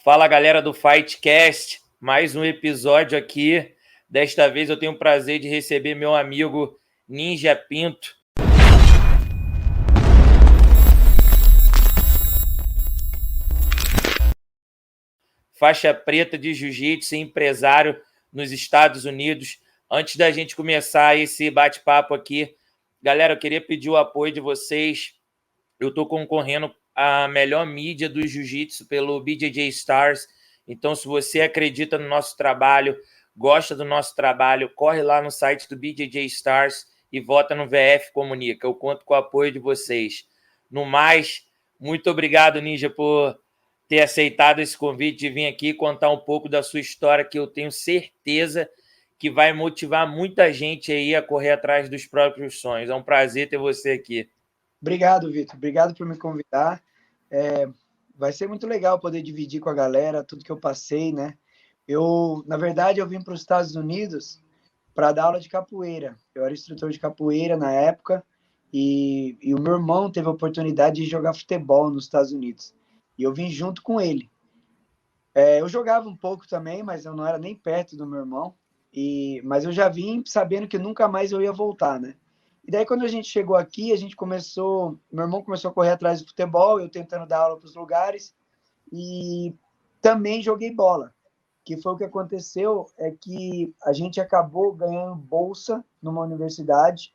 Fala, galera do Fightcast, mais um episódio aqui. Desta vez eu tenho o prazer de receber meu amigo Ninja Pinto. Faixa preta de jiu-jitsu e empresário nos Estados Unidos. Antes da gente começar esse bate-papo aqui, galera, eu queria pedir o apoio de vocês. Eu estou concorrendo à melhor mídia do jiu-jitsu pelo BJJ Stars. Então, se você acredita no nosso trabalho, gosta do nosso trabalho, corre lá no site do BJJ Stars e vota no VF Comunica. Eu conto com o apoio de vocês. No mais, muito obrigado, Ninja, por ter aceitado esse convite de vir aqui contar um pouco da sua história, que eu tenho certeza que vai motivar muita gente aí a correr atrás dos próprios sonhos. É um prazer ter você aqui. Obrigado, Vitor. Obrigado por me convidar. Vai ser muito legal poder dividir com a galera tudo que eu passei, né? Na verdade, eu vim para os Estados Unidos para dar aula de capoeira. Eu era instrutor de capoeira na época e o meu irmão teve a oportunidade de jogar futebol nos Estados Unidos. E eu vim junto com ele. Eu jogava um pouco também, mas eu não era nem perto do meu irmão. Mas eu já vim sabendo que nunca mais eu ia voltar, né? E daí, quando a gente chegou aqui, meu irmão começou a correr atrás do futebol, eu tentando dar aula para os lugares, e também joguei bola, que foi o que aconteceu, é que a gente acabou ganhando bolsa numa universidade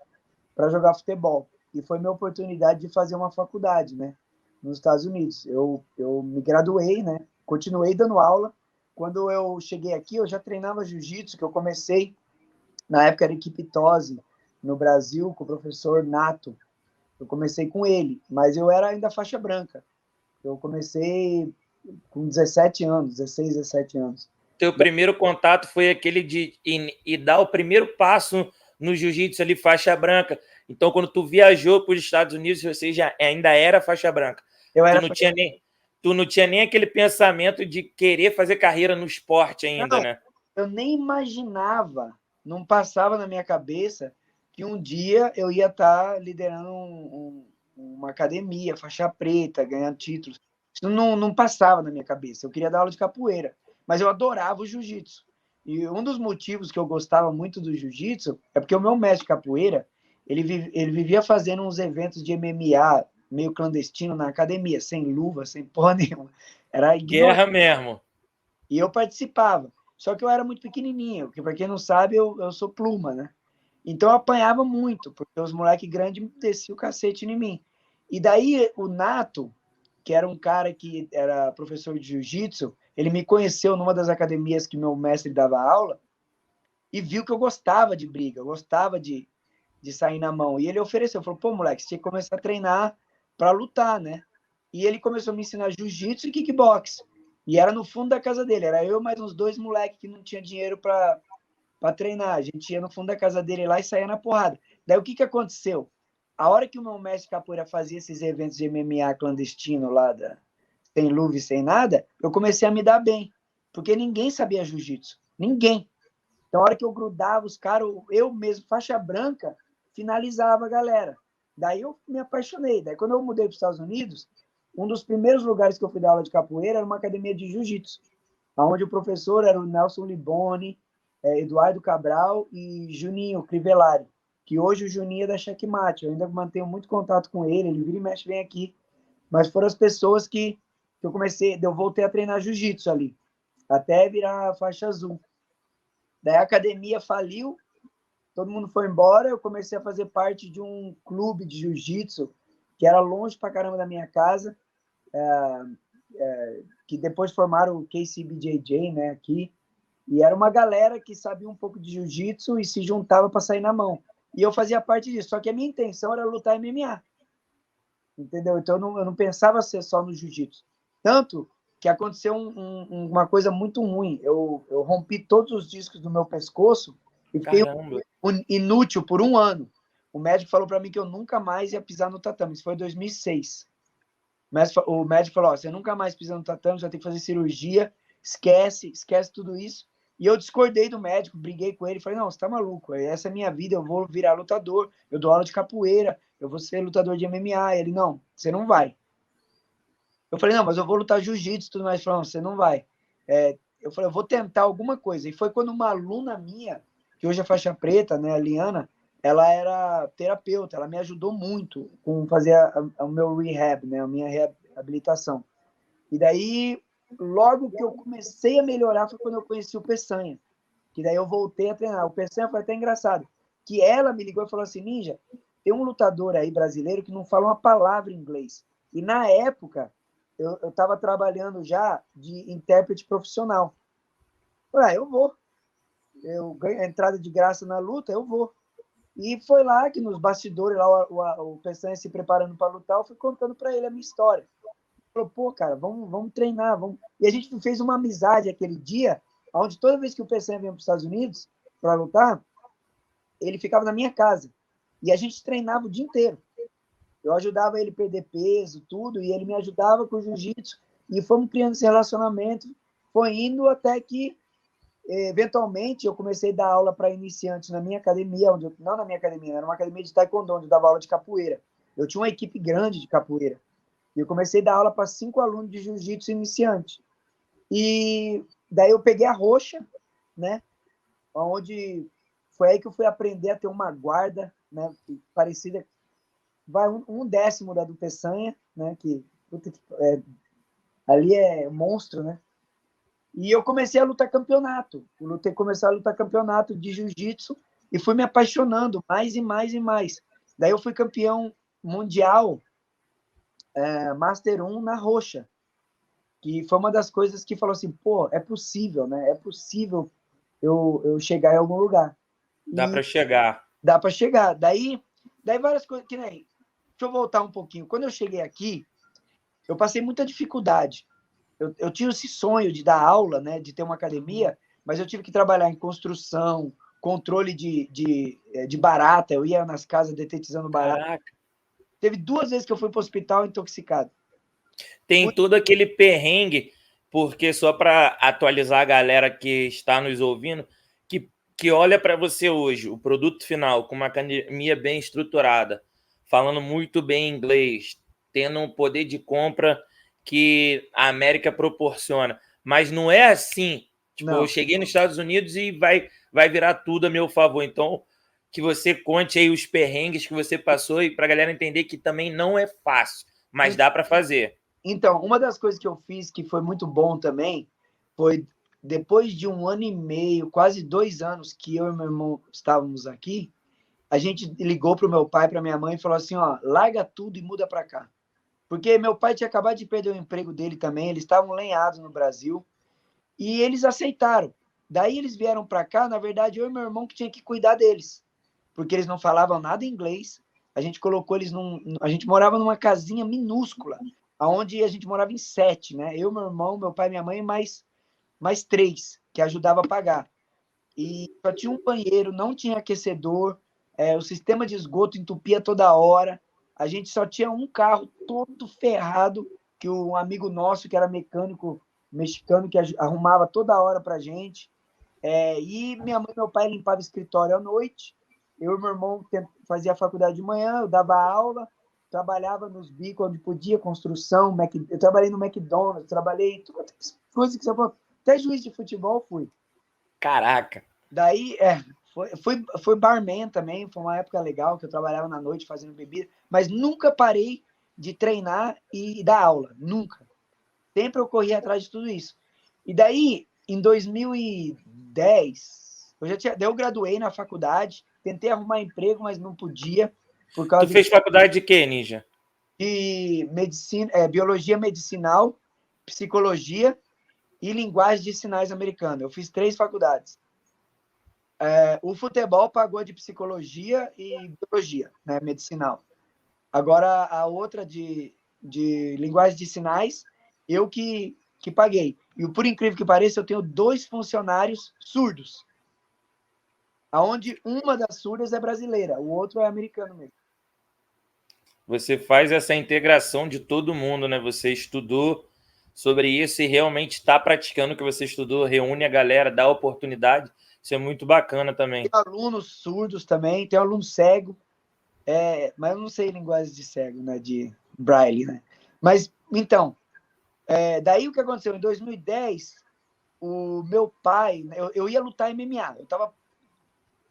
para jogar futebol, e foi minha oportunidade de fazer uma faculdade, né, nos Estados Unidos. Eu me graduei, né, continuei dando aula. Quando eu cheguei aqui, eu já treinava jiu-jitsu, que eu comecei, na época era equipe Tose, no Brasil, com o professor Nato. Eu comecei com ele, mas eu era ainda faixa branca. Eu comecei com 17 anos, 16, 17 anos. Teu primeiro contato foi aquele de ir dar o primeiro passo no jiu-jitsu ali, faixa branca. Então, quando tu viajou para os Estados Unidos, você já ainda era faixa branca. Tu não tinha nem aquele pensamento de querer fazer carreira no esporte ainda, não, né? Eu nem imaginava, não passava na minha cabeça que um dia eu ia estar liderando uma academia, faixa preta, ganhando títulos. Isso não passava na minha cabeça. Eu queria dar aula de capoeira, mas eu adorava o jiu-jitsu. E um dos motivos que eu gostava muito do jiu-jitsu é porque o meu mestre de capoeira, ele vivia fazendo uns eventos de MMA meio clandestino na academia, sem luva, sem porra nenhuma. Era guerra mesmo. E eu participava. Só que eu era muito pequenininho, porque para quem não sabe, eu sou pluma, né? Então eu apanhava muito, porque os moleques grandes desciam o cacete em mim. E daí o Nato, que era um cara que era professor de jiu-jitsu, ele me conheceu numa das academias que meu mestre dava aula e viu que eu gostava de briga, eu gostava de sair na mão. E ele ofereceu, falou, pô, moleque, você tinha que começar a treinar para lutar, né? E ele começou a me ensinar jiu-jitsu e kickbox. E era no fundo da casa dele, era eu mais uns dois moleques que não tinha dinheiro para treinar. A gente ia no fundo da casa dele lá e saía na porrada. Daí o que aconteceu? A hora que o meu mestre capoeira fazia esses eventos de MMA clandestino lá, sem luva e sem nada, eu comecei a me dar bem, porque ninguém sabia jiu-jitsu. Ninguém. Então, a hora que eu grudava os caras, eu mesmo, faixa branca, finalizava a galera. Daí eu me apaixonei. Daí, quando eu mudei para os Estados Unidos, um dos primeiros lugares que eu fui dar aula de capoeira era uma academia de jiu-jitsu, onde o professor era o Nelson Liboni, Eduardo Cabral e Juninho Crivellari, que hoje o Juninho é da Checkmate. Eu ainda mantenho muito contato com ele, ele vira e mexe, vem aqui. Mas foram as pessoas que eu voltei a treinar jiu-jitsu ali, até virar faixa azul. Daí a academia faliu, todo mundo foi embora, eu comecei a fazer parte de um clube de jiu-jitsu que era longe pra caramba da minha casa, que depois formaram o KCBJJ, né, aqui, e era uma galera que sabia um pouco de jiu-jitsu e se juntava para sair na mão. E eu fazia parte disso, só que a minha intenção era lutar MMA, entendeu? Então eu não pensava ser só no jiu-jitsu. Tanto que aconteceu uma coisa muito ruim. Eu rompi todos os discos do meu pescoço e fiquei inútil por um ano. O médico falou para mim que eu nunca mais ia pisar no tatame. Isso foi em 2006. O médico falou, você nunca mais pisa no tatame, você vai ter que fazer cirurgia, esquece tudo isso. E eu discordei do médico, briguei com ele, falei, não, você tá maluco, essa é a minha vida, eu vou virar lutador, eu dou aula de capoeira, eu vou ser lutador de MMA. E ele, não, você não vai. Eu falei, não, mas eu vou lutar jiu-jitsu e tudo mais. Ele falou, não, você não vai. Eu falei, eu vou tentar alguma coisa. E foi quando uma aluna minha, que hoje é faixa preta, né, a Liana, ela era terapeuta, ela me ajudou muito com fazer o meu rehab, né, a minha reabilitação. E daí, logo que eu comecei a melhorar foi quando eu conheci o Peçanha, que daí eu voltei a treinar. O Peçanha foi até engraçado, que ela me ligou e falou assim, Ninja, tem um lutador aí brasileiro que não fala uma palavra em inglês. E na época, eu estava trabalhando já de intérprete profissional. Eu falei, eu vou. Eu ganho a entrada de graça na luta, eu vou. E foi lá que nos bastidores, lá o Peçanha se preparando para lutar, eu fui contando para ele a minha história. Ele falou, pô, cara, vamos treinar. Vamos... E a gente fez uma amizade aquele dia, onde toda vez que o Peçanha vinha para os Estados Unidos para lutar, ele ficava na minha casa. E a gente treinava o dia inteiro. Eu ajudava ele a perder peso, tudo, e ele me ajudava com o jiu-jitsu. E fomos criando esse relacionamento. Foi indo até que, eventualmente, eu comecei a dar aula para iniciantes na minha academia, não na minha academia, era uma academia de taekwondo, onde eu dava aula de capoeira. Eu tinha uma equipe grande de capoeira. E eu comecei a dar aula para 5 alunos de jiu-jitsu iniciante. E daí eu peguei a roxa, né? Onde foi aí que eu fui aprender a ter uma guarda, né? Parecida, vai um décimo da do Peçanha, né? Que ali é monstro, né? E eu comecei a lutar campeonato. Comecei a lutar campeonato de jiu-jitsu e fui me apaixonando mais e mais e mais. Daí eu fui campeão mundial Master 1 na roxa, que foi uma das coisas que falou assim, pô, é possível, né? É possível eu chegar em algum lugar. Dá para chegar. Dá para chegar. Daí várias coisas, que nem... Deixa eu voltar um pouquinho. Quando eu cheguei aqui, eu passei muita dificuldade. Eu tinha esse sonho de dar aula, né, de ter uma academia, mas eu tive que trabalhar em construção, controle de barata. Eu ia nas casas detetizando barata. Caraca. Teve 2 vezes que eu fui para o hospital intoxicado. Tem todo aquele perrengue, porque só para atualizar a galera que está nos ouvindo, que olha para você hoje, o produto final, com uma academia bem estruturada, falando muito bem inglês, tendo um poder de compra que a América proporciona. Mas não é assim. Tipo, Não. eu cheguei nos Estados Unidos e vai virar tudo a meu favor. Então, que você conte aí os perrengues que você passou e para a galera entender que também não é fácil, mas dá para fazer. Então, uma das coisas que eu fiz que foi muito bom também foi depois de 1 ano e meio, quase 2 anos que eu e meu irmão estávamos aqui, a gente ligou para o meu pai, para minha mãe e falou assim, ó, larga tudo e muda para cá. Porque meu pai tinha acabado de perder o emprego dele também, eles estavam lenhados no Brasil, e eles aceitaram. Daí eles vieram para cá, na verdade, eu e meu irmão que tinha que cuidar deles, porque eles não falavam nada inglês. A gente colocou eles a gente morava numa casinha minúscula, onde a gente morava em 7, né? Eu, meu irmão, meu pai, minha mãe, mais 3 que ajudava a pagar. E só tinha um banheiro, não tinha aquecedor, o sistema de esgoto entupia toda hora. A gente só tinha um carro todo ferrado, que um amigo nosso, que era mecânico mexicano, que arrumava toda hora para a gente. E minha mãe e meu pai limpavam o escritório à noite. Eu e meu irmão fazia a faculdade de manhã, eu dava aula, trabalhava nos bicos onde podia, construção, eu trabalhei no McDonald's, trabalhei em todas as coisas que você falou. Até juiz de futebol fui. Caraca. Daí, foi barman também, foi uma época legal que eu trabalhava na noite fazendo bebida, mas nunca parei de treinar e dar aula, nunca. Sempre eu corria atrás de tudo isso. E daí, em 2010, eu graduei na faculdade, tentei arrumar emprego, mas não podia, por causa Tu fez faculdade de quê, Ninja? de medicina, biologia medicinal, psicologia e linguagem de sinais americana. Eu fiz 3 faculdades. O futebol pagou de psicologia e biologia, né, medicinal. Agora, a outra de linguagem de sinais, eu que paguei. E, por incrível que pareça, eu tenho 2 funcionários surdos, onde uma das surdas é brasileira, o outro é americano mesmo. Você faz essa integração de todo mundo, né? Você estudou sobre isso e realmente está praticando o que você estudou, reúne a galera, dá oportunidade. Isso é muito bacana também. Tem alunos surdos também, tem aluno cego, mas eu não sei linguagem de cego, né? De Braille, né? Mas, então, Daí o que aconteceu? Em 2010, o meu pai, eu ia lutar MMA.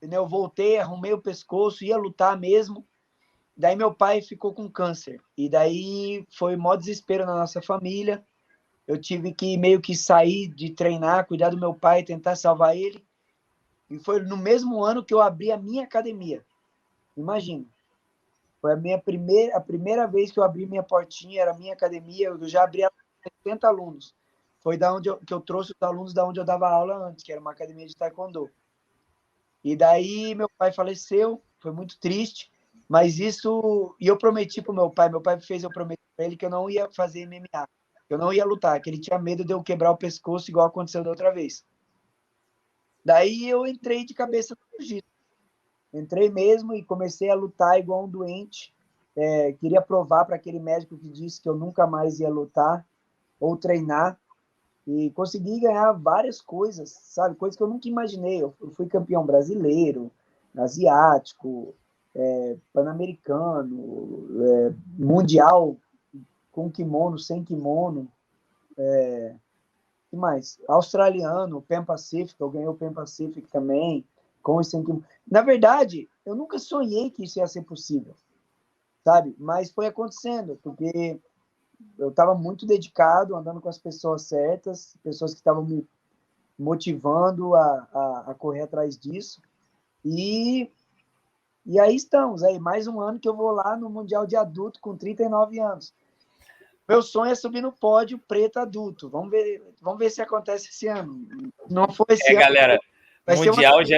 Eu voltei, arrumei o pescoço, ia lutar mesmo. Daí meu pai ficou com câncer. E daí foi maior desespero na nossa família. Eu tive que meio que sair de treinar, cuidar do meu pai, tentar salvar ele. E foi no mesmo ano que eu abri a minha academia. Imagina. Foi a primeira vez que eu abri minha portinha, era a minha academia. Eu já abri ela com 70 alunos. Foi que eu trouxe os alunos da onde eu dava aula antes, que era uma academia de taekwondo. E daí meu pai faleceu, foi muito triste, mas isso. E eu prometi para meu pai fez eu prometer para ele que eu não ia fazer MMA, que eu não ia lutar, que ele tinha medo de eu quebrar o pescoço, igual aconteceu da outra vez. Daí eu entrei de cabeça no jiu-jitsu. Entrei mesmo e comecei a lutar igual um doente. Queria provar para aquele médico que disse que eu nunca mais ia lutar ou treinar. E consegui ganhar várias coisas, sabe? Coisas que eu nunca imaginei. Eu fui campeão brasileiro, asiático, pan-americano, mundial, com kimono, sem kimono. Que mais? Australiano, Pan Pacific, eu ganhei o Pan Pacific também, com e sem kimono. Na verdade, eu nunca sonhei que isso ia ser possível, sabe? Mas foi acontecendo, porque eu estava muito dedicado, andando com as pessoas certas, pessoas que estavam me motivando a correr atrás disso. E aí estamos, aí mais um ano que eu vou lá no Mundial de Adulto com 39 anos. Meu sonho é subir no pódio preto adulto. Vamos ver se acontece esse ano. Não foi esse ano. Galera, Vai Mundial já...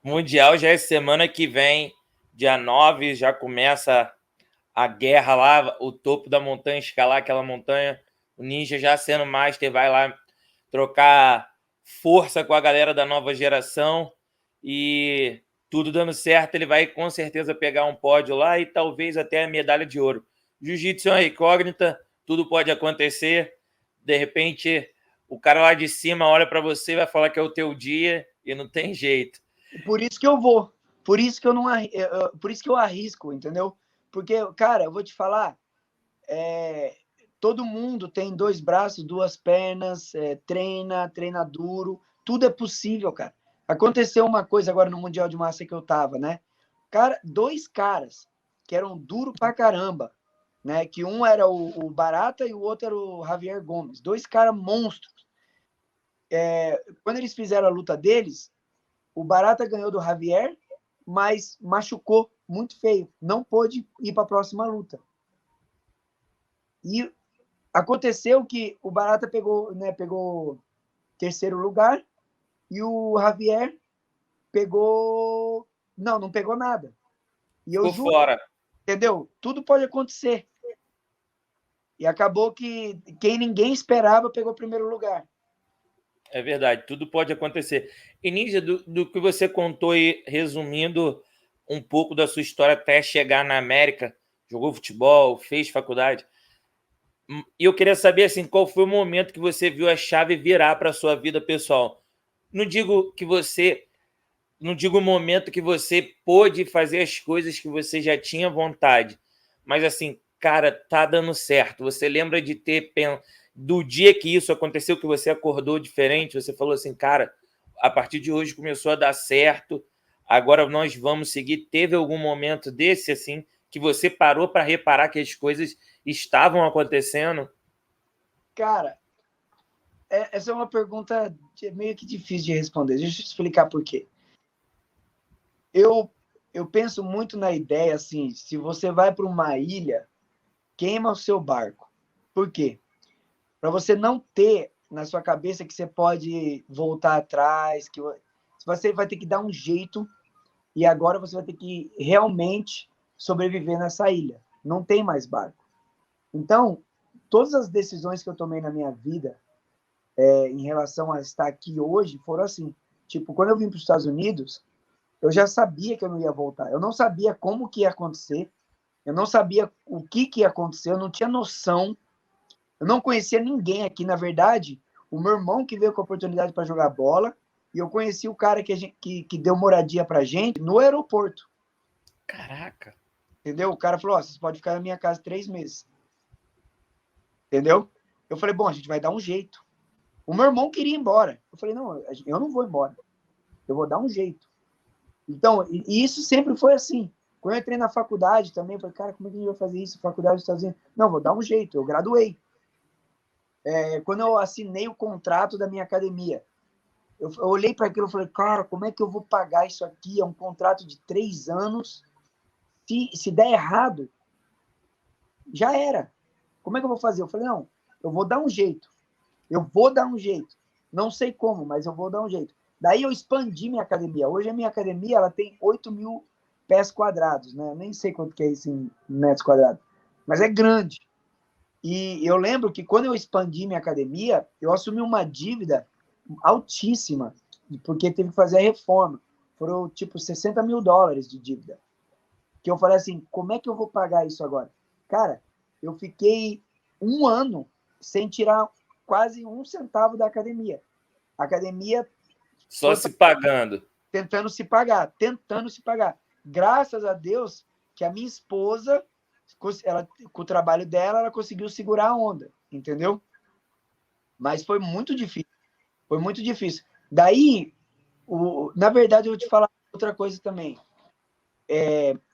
Mundial já é semana que vem, dia 9, já começa a guerra lá, o topo da montanha, escalar aquela montanha. O Ninja já sendo master, vai lá trocar força com a galera da nova geração e tudo dando certo, ele vai com certeza pegar um pódio lá e talvez até a medalha de ouro. Jiu-jitsu é uma incógnita, tudo pode acontecer. De repente, o cara lá de cima olha para você e vai falar que é o teu dia e não tem jeito. Por isso que eu vou. Por isso que eu não, por isso que eu arrisco, entendeu? Porque, cara, eu vou te falar, todo mundo tem 2 braços, 2 pernas, treina duro, tudo é possível, cara. Aconteceu uma coisa agora no Mundial de Massa que eu tava, né? Cara, 2 caras que eram duro pra caramba, né? Que um era o Barata e o outro era o Javier Gomes. 2 caras monstros. Quando eles fizeram a luta deles, o Barata ganhou do Javier, mas machucou muito feio. Não pôde ir para a próxima luta. E aconteceu que o Barata pegou terceiro lugar e o Javier pegou... Não pegou nada. E eu juro, fora. Entendeu? Tudo pode acontecer. E acabou que quem ninguém esperava pegou primeiro lugar. É verdade, tudo pode acontecer. E, Ninja, do que você contou aí, resumindo um pouco da sua história até chegar na América, jogou futebol, fez faculdade, e eu queria saber assim, qual foi o momento que você viu a chave virar para a sua vida pessoal. Não digo o momento que você pôde fazer as coisas que você já tinha vontade, mas assim, cara, tá dando certo. Você lembra de do dia que isso aconteceu, que você acordou diferente, você falou assim, cara, a partir de hoje começou a dar certo, agora nós vamos seguir. Teve algum momento desse, assim, que você parou para reparar que as coisas estavam acontecendo? Cara, essa é uma pergunta meio que difícil de responder. Deixa eu te explicar por quê. Eu penso muito na ideia, assim, se você vai para uma ilha, queima o seu barco. Por quê? Para você não ter na sua cabeça que você pode voltar atrás, que você vai ter que dar um jeito e agora você vai ter que realmente sobreviver nessa ilha. Não tem mais barco. Então, todas as decisões que eu tomei na minha vida em relação a estar aqui hoje foram assim. Tipo, quando eu vim para os Estados Unidos, eu já sabia que eu não ia voltar. Eu não sabia como que ia acontecer. Eu não sabia o que ia acontecer. Eu não tinha noção. Eu não conhecia ninguém aqui. Na verdade, o meu irmão que veio com a oportunidade para jogar bola, e eu conheci o cara que deu moradia para gente no aeroporto. Caraca! Entendeu? O cara falou, vocês podem ficar na minha casa 3 meses. Entendeu? Eu falei, bom, a gente vai dar um jeito. O meu irmão queria ir embora. Eu falei, não, eu não vou embora. Eu vou dar um jeito. Então, e isso sempre foi assim. Quando eu entrei na faculdade também, eu falei, cara, como é que a gente vai fazer isso? Faculdade dos Estados Unidos? Não, vou dar um jeito. Eu graduei. Quando eu assinei o contrato da minha academia, eu olhei para aquilo e falei, cara, como é que eu vou pagar isso aqui? É um contrato de 3 anos. Se der errado, já era. Como é que eu vou fazer? Eu falei, não, eu vou dar um jeito. Eu vou dar um jeito. Não sei como, mas eu vou dar um jeito. Daí eu expandi minha academia. Hoje a minha academia ela tem 8.000 pés quadrados, né? Eu nem sei quanto que é isso em metros quadrados, mas é grande. E eu lembro que quando eu expandi minha academia, eu assumi uma dívida altíssima, porque teve que fazer a reforma. Foram tipo $60.000 de dívida. Que eu falei assim, como é que eu vou pagar isso agora? Cara, eu fiquei 1 ano sem tirar quase 1 centavo da academia. A academia Só foi se pagando. tentando se pagar. Graças a Deus que a minha esposa, ela, com o trabalho dela, ela conseguiu segurar a onda, entendeu? Mas foi muito difícil. Foi muito difícil. Daí, na verdade, eu vou te falar outra coisa também.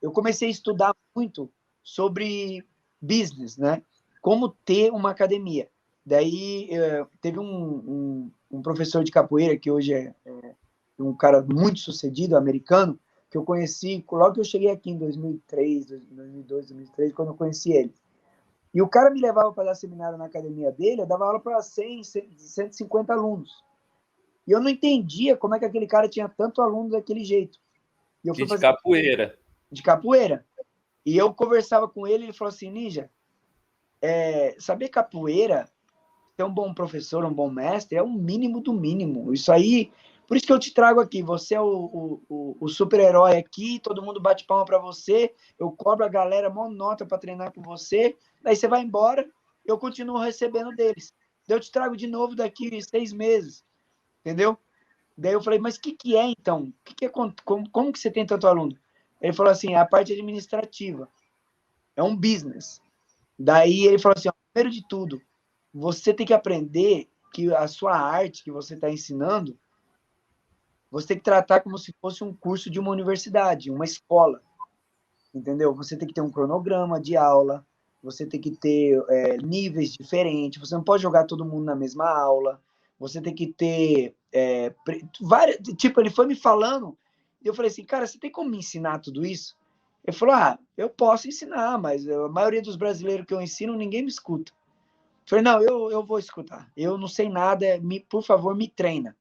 Eu comecei a estudar muito sobre business, né? Como ter uma academia. Daí, teve um professor de capoeira, que hoje é um cara muito sucedido, americano, que eu conheci logo que eu cheguei aqui em 2003, 2002, 2003, quando eu conheci ele. E o cara me levava para dar seminário na academia dele, eu dava aula para 100, 150 alunos. E eu não entendia como é que aquele cara tinha tanto aluno daquele jeito. E eu fui De fazer capoeira. de capoeira. E eu conversava com ele, ele falou assim, Ninja, saber capoeira, ter um bom professor, um bom mestre, é o mínimo do mínimo. Isso aí, por isso que eu te trago aqui, você é o super-herói aqui, todo mundo bate palma para você, eu cobro a galera mó nota para treinar com você, daí você vai embora, eu continuo recebendo deles. Daí eu te trago de novo daqui 6 meses, entendeu? Daí eu falei, mas o que é então? Como que você tem tanto aluno? Ele falou assim, a parte administrativa, é um business. Daí ele falou assim, primeiro de tudo, você tem que aprender que a sua arte que você está ensinando, você tem que tratar como se fosse um curso de uma universidade, uma escola, entendeu? Você tem que ter um cronograma de aula, você tem que ter níveis diferentes, você não pode jogar todo mundo na mesma aula, você tem que ter várias... Tipo, ele foi me falando, e eu falei assim, cara, você tem como me ensinar tudo isso? Ele falou, eu posso ensinar, mas a maioria dos brasileiros que eu ensino, ninguém me escuta. Eu falei, não, eu vou escutar. Eu não sei nada, por favor, me treina.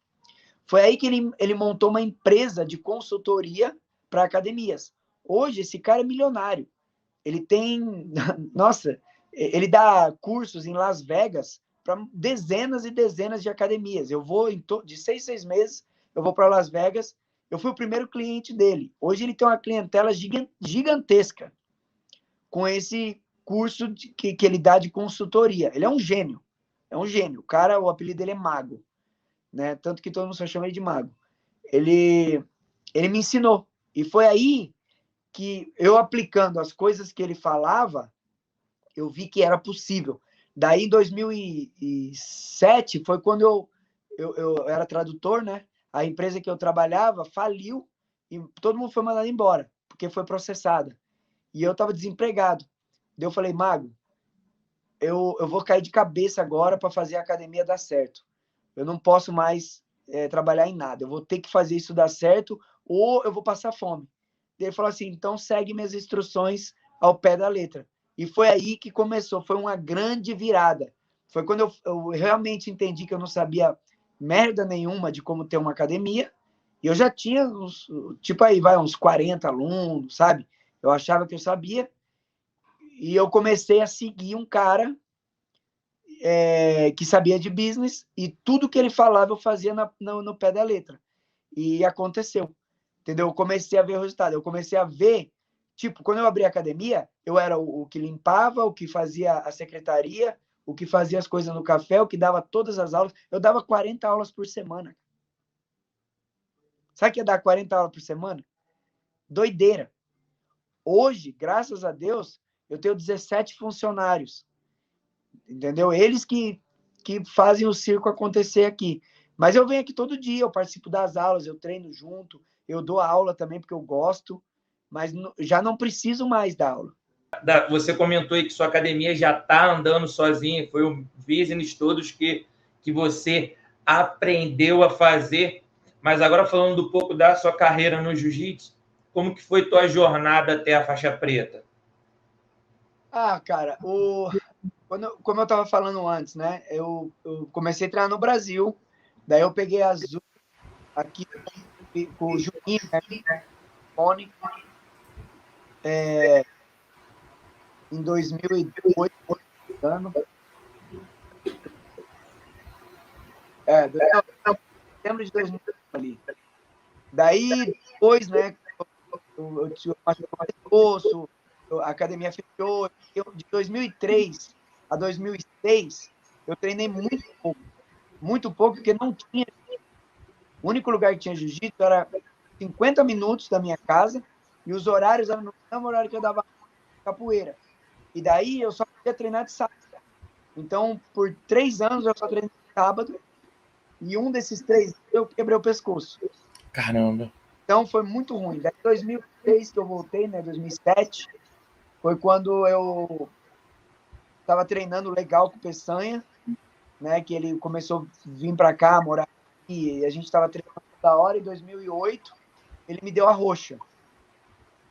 Foi aí que ele montou uma empresa de consultoria para academias. Hoje, esse cara é milionário. Ele tem, nossa, ele dá cursos em Las Vegas para dezenas e dezenas de academias. Eu vou, de 6 meses, eu vou para Las Vegas. Eu fui o primeiro cliente dele. Hoje ele tem uma clientela gigantesca com esse curso que ele dá de consultoria. Ele é um gênio. É um gênio. O cara, o apelido dele é Mago, né? Tanto que todo mundo só chama ele de Mago. Ele me ensinou. E foi aí que eu aplicando as coisas que ele falava, eu vi que era possível. Daí, em 2007, foi quando eu era tradutor, né? A empresa que eu trabalhava faliu e todo mundo foi mandado embora, porque foi processada. E eu estava desempregado. Daí eu falei, Mago, eu vou cair de cabeça agora para fazer a academia dar certo. Eu não posso mais trabalhar em nada. Eu vou ter que fazer isso dar certo ou eu vou passar fome. Ele falou assim, então segue minhas instruções ao pé da letra. E foi aí que começou. Foi uma grande virada. Foi quando eu realmente entendi que eu não sabia merda nenhuma de como ter uma academia. E eu já tinha, tipo aí, uns 40 alunos, sabe? Eu achava que eu sabia. E eu comecei a seguir um cara que sabia de business e tudo que ele falava eu fazia no pé da letra. E aconteceu, entendeu? Eu comecei a ver o resultado. Eu comecei a ver, tipo, quando eu abri a academia, eu era o que limpava, o que fazia a secretaria, o que fazia as coisas no café, o que dava todas as aulas. Eu dava 40 aulas por semana. Sabe o que é dar 40 aulas por semana? Doideira. Hoje, graças a Deus, eu tenho 17 funcionários. Entendeu? Eles que que fazem o circo acontecer aqui. Mas eu venho aqui todo dia, eu participo das aulas, eu treino junto, eu dou aula também porque eu gosto, mas já não preciso mais dar aula. Você comentou aí que sua academia já está andando sozinha, foi o business todos que você aprendeu a fazer. Mas agora falando um pouco da sua carreira no jiu-jitsu, como que foi tua jornada até a faixa preta? Ah, cara, como eu estava falando antes, né? Eu comecei a treinar no Brasil, daí eu peguei azul aqui com o Juninho, né? Fone, em 2008, ano. Setembro de 2008 ali. Daí, depois, né? Eu tinha o pescoço, a academia fechou. De 2003 a 2006, eu treinei muito pouco, porque não tinha. O único lugar que tinha jiu-jitsu era 50 minutos da minha casa e os horários eram no mesmo horário que eu dava capoeira. E daí eu só podia treinar de sábado. Então, por 3 anos eu só treinei de sábado e um desses 3 anos eu quebrei o pescoço. Caramba. Então foi muito ruim. Daí 2006 que eu voltei, né, 2007, foi quando eu estava treinando legal com o Peçanha, né, que ele começou a vir para cá, morar aqui, e a gente estava treinando da hora. Em 2008, ele me deu a roxa.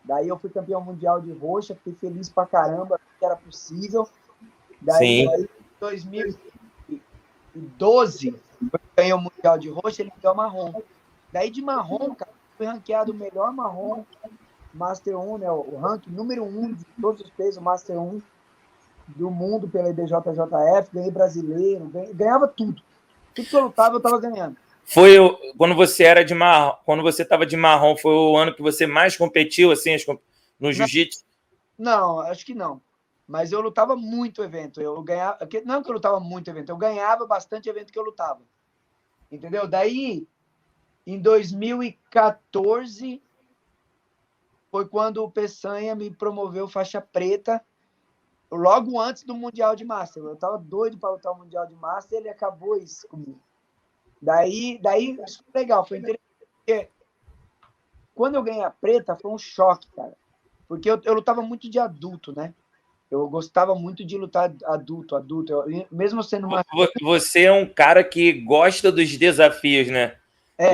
Daí eu fui campeão mundial de roxa, fiquei feliz pra caramba, que era possível. Daí, em 2012, eu ganhei o mundial de roxa, ele me deu marrom. Daí de marrom, cara, fui ranqueado o melhor marrom, Master 1, né, o ranking número 1 de todos os pesos, Master 1 do mundo pela IBJJF, ganhei brasileiro, ganhava tudo. Tudo que eu lutava, eu tava ganhando. Foi quando você era de marrom, quando você estava de marrom, foi o ano que você mais competiu assim no jiu-jitsu? Não, acho que não. Mas eu lutava muito evento. Eu ganhava, não que eu lutava muito evento, eu ganhava bastante evento que eu lutava. Entendeu? Daí, em 2014, foi quando o Peçanha me promoveu faixa preta, logo antes do Mundial de Master. Eu tava doido para lutar o Mundial de Master, ele acabou isso comigo. Daí isso foi legal, foi interessante. Porque quando eu ganhei a preta, foi um choque, cara. Porque eu lutava muito de adulto, né? Eu gostava muito de lutar adulto. Mesmo sendo uma... Você é um cara que gosta dos desafios, né? É,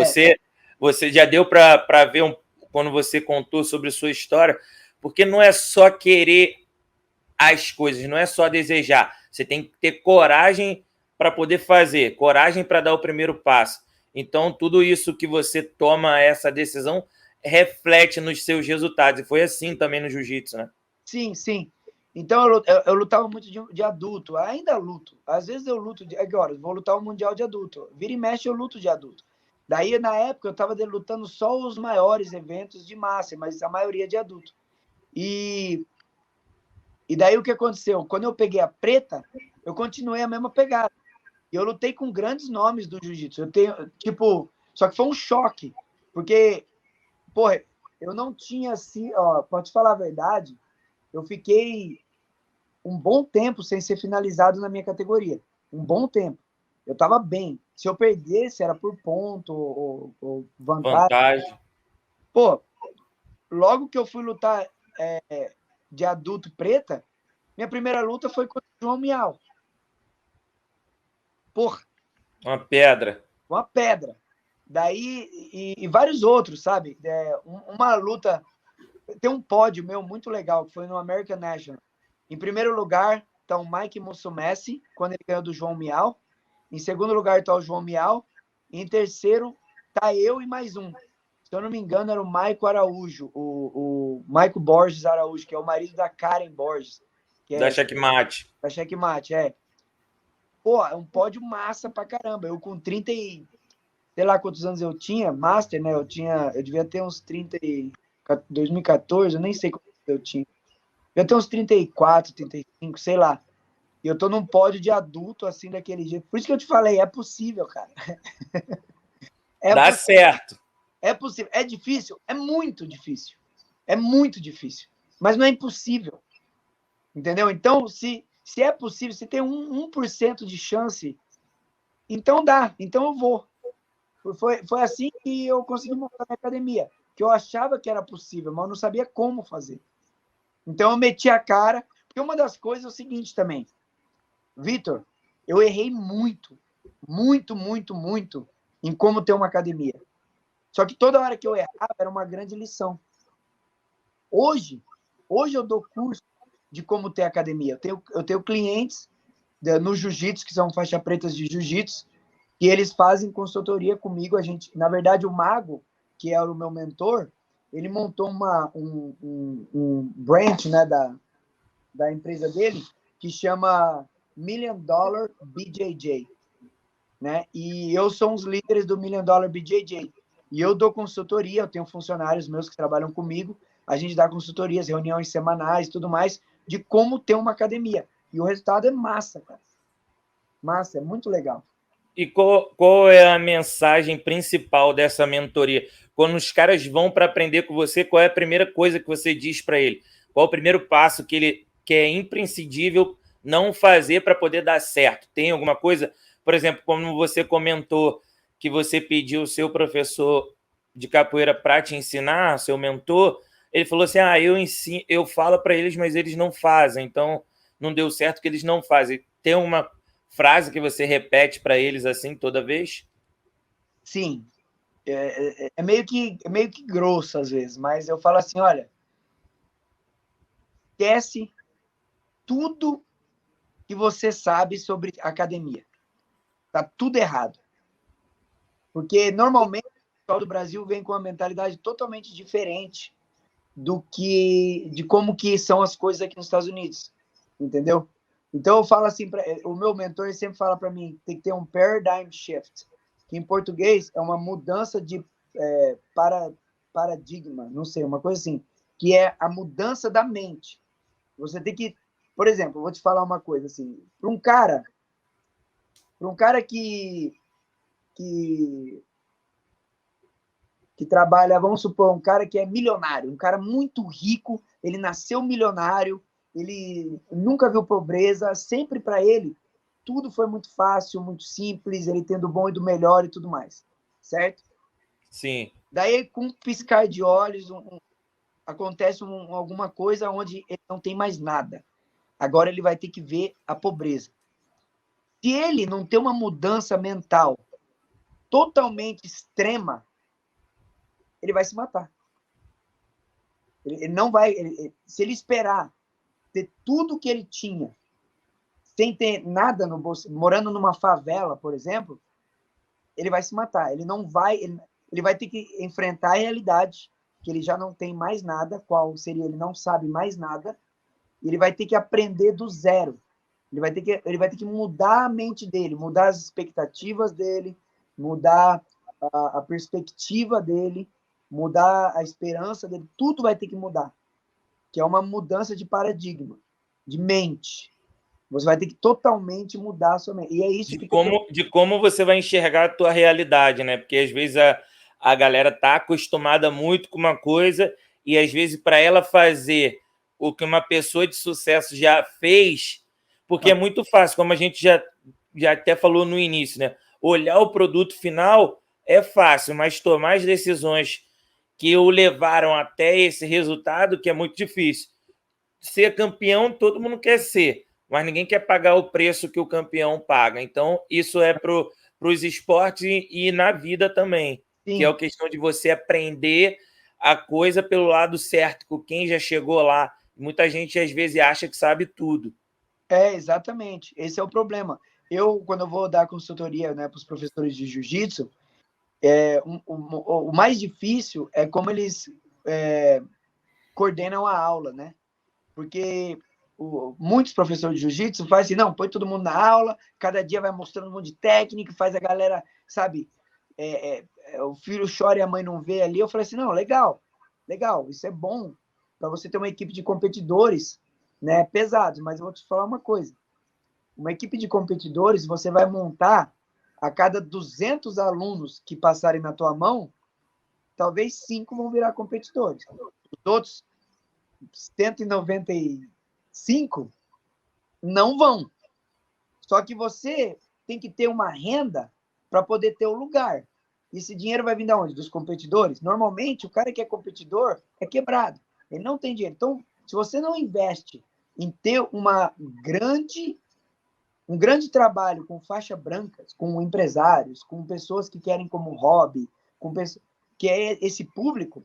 Você já deu para ver quando você contou sobre sua história, porque não é só querer as coisas, não é só desejar. Você tem que ter coragem para poder fazer, coragem para dar o primeiro passo. Então, tudo isso que você toma essa decisão reflete nos seus resultados. E foi assim também no jiu-jitsu, né? sim, sim. Então, eu lutava muito de adulto. Ainda luto. Às vezes eu luto... Agora, vou lutar o Mundial de adulto. Vira e mexe, eu luto de adulto. Daí, na época, eu estava lutando só os maiores eventos de massa, mas a maioria de adulto. E daí, o que aconteceu? Quando eu peguei a preta, eu continuei a mesma pegada. E eu lutei com grandes nomes do jiu-jitsu. Eu tenho, tipo... Só que foi um choque. Porque, porra, eu não tinha assim... Ó, pode falar a verdade, eu fiquei um bom tempo sem ser finalizado na minha categoria. Um bom tempo. Eu estava bem. Se eu perdesse, era por ponto ou vantagem. Pô, logo que eu fui lutar de adulto preta, minha primeira luta foi contra o João Miau. Porra. Uma pedra. Uma pedra. Daí, e vários outros, sabe? Uma luta... Tem um pódio meu muito legal, que foi no American National. Em primeiro lugar está o Mike Musumeci, quando ele ganhou do João Miau. Em segundo lugar está o João Miau. E em terceiro está eu e mais um. Se eu não me engano, era o Maico Araújo, o Maico Borges Araújo, que é o marido da Karen Borges. Que da Checkmate. Da Checkmate, é. Pô, é um pódio massa pra caramba. Eu com 30 e... Sei lá quantos anos eu tinha, Master, né? Eu devia ter uns 30 e... 2014, eu nem sei quantos eu tinha. Eu tenho uns 34, 35, sei lá. E eu tô num pódio de adulto, assim, daquele jeito. Por isso que eu te falei, é possível, cara. Dá certo. É possível. É difícil? É muito difícil. É muito difícil. Mas não é impossível. Entendeu? Então, se é possível, se tem 1% de chance Então dá, então eu vou. Foi assim que eu consegui montar a academia, que eu achava que era possível, mas eu não sabia como fazer. Então eu meti a cara, porque uma das coisas é o seguinte também, Vitor, eu errei muito, muito, muito, muito em como ter uma academia. Só que toda hora que eu errava era uma grande lição. Hoje, hoje eu dou curso de como ter academia. Eu tenho clientes no jiu-jitsu, que são faixa pretas de jiu-jitsu, que eles fazem consultoria comigo. A gente, na verdade, o Mago, que era o meu mentor, ele montou um branch, né, da empresa dele, que chama Million Dollar BJJ, né? E eu sou um dos líderes do Million Dollar BJJ. E eu dou consultoria, eu tenho funcionários meus que trabalham comigo, a gente dá consultorias, reuniões semanais, tudo mais, de como ter uma academia. E o resultado é massa, cara. Massa, é muito legal. E qual é a mensagem principal dessa mentoria? Quando os caras vão para aprender com você, qual é a primeira coisa que você diz para ele? Qual é o primeiro passo que é imprescindível não fazer para poder dar certo? Tem alguma coisa? Por exemplo, como você comentou que você pediu o seu professor de capoeira para te ensinar, seu mentor, ele falou assim: eu ensino, eu falo para eles, mas eles não fazem. Então, não deu certo que eles não fazem. Tem uma frase que você repete para eles assim toda vez? Sim, é meio que grosso às vezes, mas eu falo assim, olha, esquece tudo que você sabe sobre academia. Tá tudo errado. Porque normalmente o pessoal do Brasil vem com uma mentalidade totalmente diferente de como que são as coisas aqui nos Estados Unidos, entendeu? Então eu falo assim, o meu mentor sempre fala para mim, tem que ter um paradigm shift, que em português é uma mudança de paradigma, não sei, uma coisa assim, que é a mudança da mente. Você tem que, por exemplo, eu vou te falar uma coisa assim, para um cara que que trabalha, vamos supor, um cara que é milionário, um cara muito rico, ele nasceu milionário, ele nunca viu pobreza, sempre para ele tudo foi muito fácil, muito simples, ele tendo o bom e do melhor e tudo mais, certo? Sim. Daí, com um piscar de olhos, acontece alguma coisa onde ele não tem mais nada. Agora ele vai ter que ver a pobreza. Se ele não ter uma mudança mental totalmente extrema, ele vai se matar. Ele não vai. Se ele esperar ter tudo que ele tinha, sem ter nada no bolso, morando numa favela, por exemplo, ele vai se matar. Ele não vai. Ele vai ter que enfrentar a realidade, que ele já não tem mais nada, qual seria ele não sabe mais nada, e ele vai ter que aprender do zero. Ele vai ter que mudar a mente dele, mudar as expectativas dele, mudar a perspectiva dele, mudar a esperança dele, tudo vai ter que mudar, que é uma mudança de paradigma, de mente. Você vai ter que totalmente mudar a sua mente. E é isso que De como você vai enxergar a tua realidade, né? Porque às vezes a galera tá acostumada muito com uma coisa e às vezes para ela fazer o que uma pessoa de sucesso já fez, porque é muito fácil, como a gente já até falou no início, né? Olhar o produto final é fácil, mas tomar as decisões que o levaram até esse resultado, que é muito difícil. Ser campeão, todo mundo quer ser, mas ninguém quer pagar o preço que o campeão paga. Então, isso é para os esportes e na vida também, que é a sim, questão de você aprender a coisa pelo lado certo, com quem já chegou lá. Muita gente, às vezes, acha que sabe tudo. exatamente. Esse é o problema. Quando eu vou dar consultoria, né, para os professores de jiu-jitsu, o mais difícil é como eles coordenam a aula, né? Porque muitos professores de jiu-jitsu fazem assim, não, põe todo mundo na aula, cada dia vai mostrando um monte de técnica, faz a galera, sabe, o filho chora e a mãe não vê ali. Eu falei assim, não, legal, legal, isso é bom para você ter uma equipe de competidores, né, pesados, mas eu vou te falar uma coisa, uma equipe de competidores você vai montar a cada 200 alunos que passarem na tua mão, talvez 5 vão virar competidores. Os outros 195 não vão. Só que você tem que ter uma renda para poder ter o lugar. E esse dinheiro vai vir de onde? Dos competidores? Normalmente, o cara que é competidor é quebrado. Ele não tem dinheiro. Então, se você não investe em ter um grande trabalho com faixa brancas, com empresários, com pessoas que querem como hobby, que é esse público,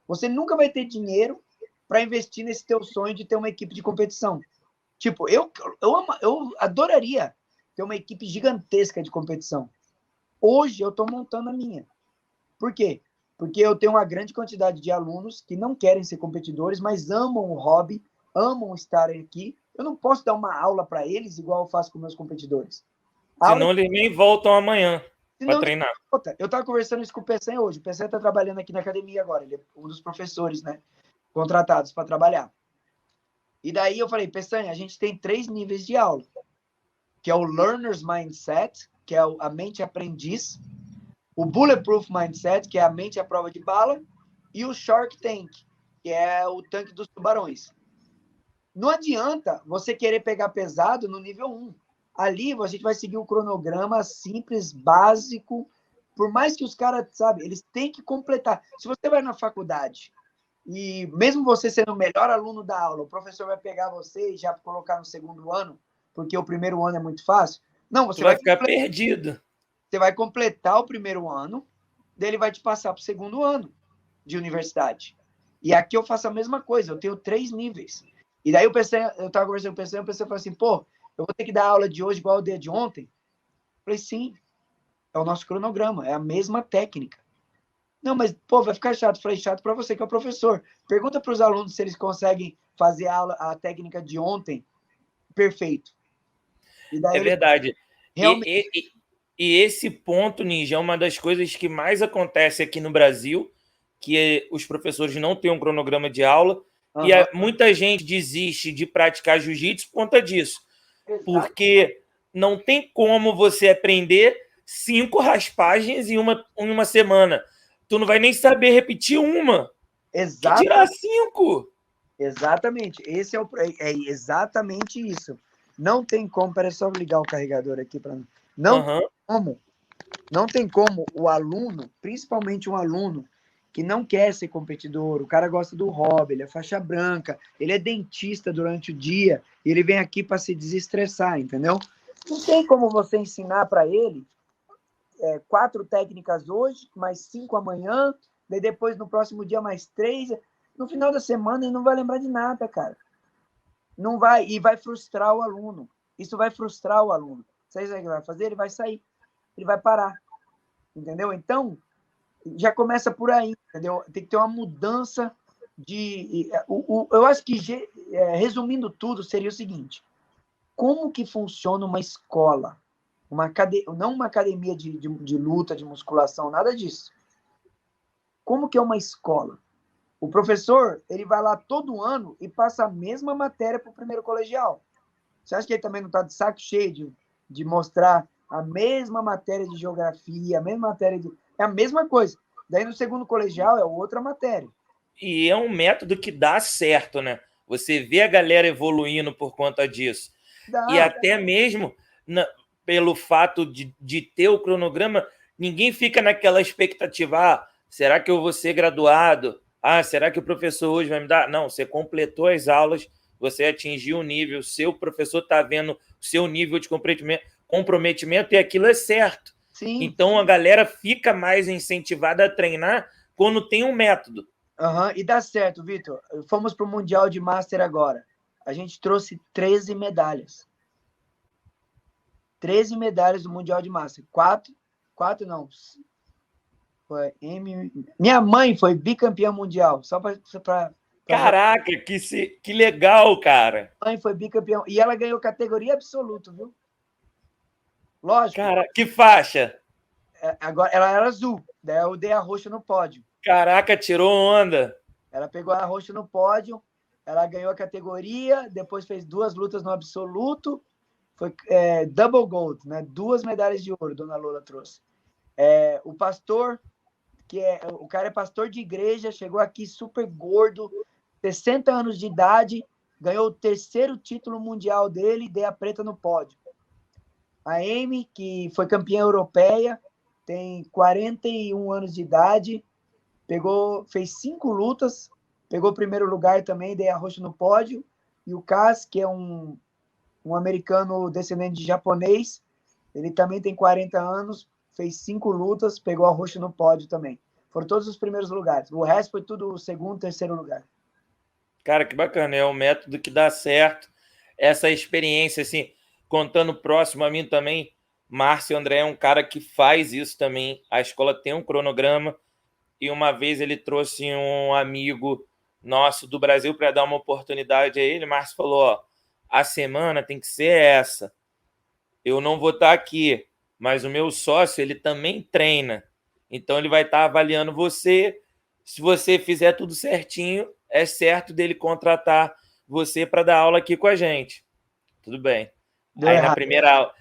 você nunca vai ter dinheiro para investir nesse teu sonho de ter uma equipe de competição. Tipo, eu adoraria ter uma equipe gigantesca de competição. Hoje eu estou montando a minha. Por quê? Porque eu tenho uma grande quantidade de alunos que não querem ser competidores, mas amam o hobby, amam estar aqui. Eu não posso dar uma aula para eles igual eu faço com meus competidores. Senão eles nem voltam amanhã para Senão, treinar. eu estava conversando isso com o Peçanha hoje. O Peçanha está trabalhando aqui na academia agora. Ele é um dos professores, né, contratados para trabalhar. E daí eu falei, Peçanha, a gente tem 3 níveis de aula, que é o Learner's Mindset, que é a mente aprendiz, o Bulletproof Mindset, que é a mente à prova de bala, e o Shark Tank, que é o tanque dos tubarões. Não adianta você querer pegar pesado no nível 1. Ali a gente vai seguir um cronograma simples, básico, por mais que os caras, sabe, eles têm que completar. Se você vai na faculdade e mesmo você sendo o melhor aluno da aula, o professor vai pegar você e já colocar no segundo ano, porque o primeiro ano é muito fácil. Não, você vai ficar perdido. Você vai completar o primeiro ano, daí ele vai te passar para o segundo ano de universidade. E aqui eu faço a mesma coisa, eu tenho 3 níveis. E daí eu estava conversando com o pessoal falou assim, pô, eu vou ter que dar aula de hoje igual ao dia de ontem? Eu falei, sim, é o nosso cronograma, é a mesma técnica. Não, mas, pô, vai ficar chato. Eu falei, chato para você que é o professor. Pergunta para os alunos se eles conseguem fazer a técnica de ontem perfeito. E daí é verdade. Realmente... E esse ponto, Ninja, é uma das coisas que mais acontece aqui no Brasil, que os professores não têm um cronograma de aula, e muita gente desiste de praticar jiu-jitsu por conta disso. Exato. Porque não tem como você aprender 5 raspagens em uma semana. Tu não vai nem saber repetir uma. Exato. Que tirar 5. Exatamente. Esse é exatamente isso. Não tem como. Peraí, só ligar o carregador aqui para não tem como o aluno, principalmente um aluno que não quer ser competidor, o cara gosta do hobby, ele é faixa branca, ele é dentista durante o dia, e ele vem aqui para se desestressar, entendeu? Não tem como você ensinar para ele 4 técnicas hoje, mais 5 amanhã, daí depois no próximo dia mais 3. No final da semana ele não vai lembrar de nada, cara. Não vai, e vai frustrar o aluno. Isso vai frustrar o aluno. Sabe o que ele vai fazer? Ele vai sair. Ele vai parar. Entendeu? Então, já começa por aí, entendeu? Tem que ter uma mudança de... eu acho que, resumindo tudo, seria o seguinte. Como que funciona uma escola? Não uma academia de luta, de musculação, nada disso. Como que é uma escola? O professor, ele vai lá todo ano e passa a mesma matéria para o primeiro colegial. Você acha que ele também não está de saco cheio de mostrar a mesma matéria de geografia, a mesma matéria de... É a mesma coisa. Daí no segundo colegial é outra matéria. E é um método que dá certo, né? Você vê a galera evoluindo por conta disso. E até mesmo pelo fato de ter o cronograma, ninguém fica naquela expectativa, será que eu vou ser graduado? Será que o professor hoje vai me dar? Não, você completou as aulas, você atingiu o nível, seu professor está vendo o seu nível de comprometimento e aquilo é certo. Sim, então, a galera fica mais incentivada a treinar quando tem um método. E dá certo, Vitor. Fomos para o Mundial de Master agora. A gente trouxe 13 medalhas. 13 medalhas do Mundial de Master. 4 não. Minha mãe foi bicampeã mundial, só para... Caraca, que legal, cara. Minha mãe foi bicampeã, e ela ganhou categoria absoluta, viu? Lógico. Cara, que faixa? Agora, ela era azul, daí eu dei a roxa no pódio. Caraca, tirou onda. Ela pegou a roxa no pódio, ela ganhou a categoria, depois fez 2 lutas no absoluto, foi double gold, né? 2 medalhas de ouro, Dona Lola trouxe. O pastor, o cara é pastor de igreja, chegou aqui super gordo, 60 anos de idade, ganhou o 3º título mundial dele e dei a preta no pódio. A Amy, que foi campeã europeia, tem 41 anos de idade, fez 5 lutas, pegou o primeiro lugar também, dei a roxa no pódio. E o Kaz, que é um americano descendente de japonês, ele também tem 40 anos, fez 5 lutas, pegou a roxa no pódio também. Foram todos os primeiros lugares. O resto foi tudo segundo, terceiro lugar. Cara, que bacana. É um método que dá certo. Essa experiência, assim, contando próximo a mim também, Márcio André é um cara que faz isso também. A escola tem um cronograma e uma vez ele trouxe um amigo nosso do Brasil para dar uma oportunidade a ele. Márcio falou, ó, a semana tem que ser essa. Eu não vou estar aqui, mas o meu sócio, ele também treina. Então ele vai estar avaliando você. Se você fizer tudo certinho, é certo dele contratar você para dar aula aqui com a gente. Tudo bem. Deu Aí errado.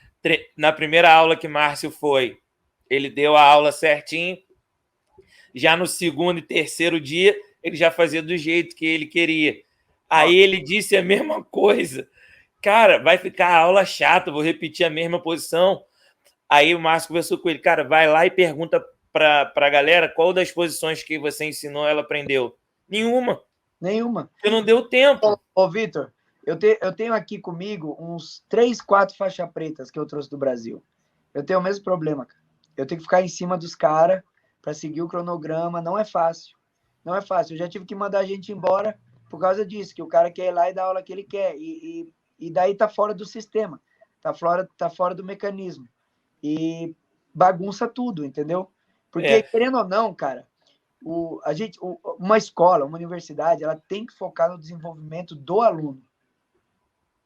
na primeira aula que Márcio foi, ele deu a aula certinho. Já no segundo e terceiro dia, ele já fazia do jeito que ele queria. Aí ele disse a mesma coisa. Cara, vai ficar a aula chata, vou repetir a mesma posição. Aí o Márcio conversou com ele, cara, vai lá e pergunta para a galera qual das posições que você ensinou ela aprendeu. Nenhuma. Porque não deu tempo. Ô, Vitor, eu tenho aqui comigo uns 3, 4 faixas pretas que eu trouxe do Brasil. Eu tenho o mesmo problema, cara. Eu tenho que ficar em cima dos caras para seguir o cronograma. Não é fácil. Não é fácil. Eu já tive que mandar a gente embora por causa disso, que o cara quer ir lá e dar a aula que ele quer. E daí tá fora do sistema. Tá fora do mecanismo. E bagunça tudo, entendeu? Porque, querendo ou não, cara, uma escola, uma universidade, ela tem que focar no desenvolvimento do aluno.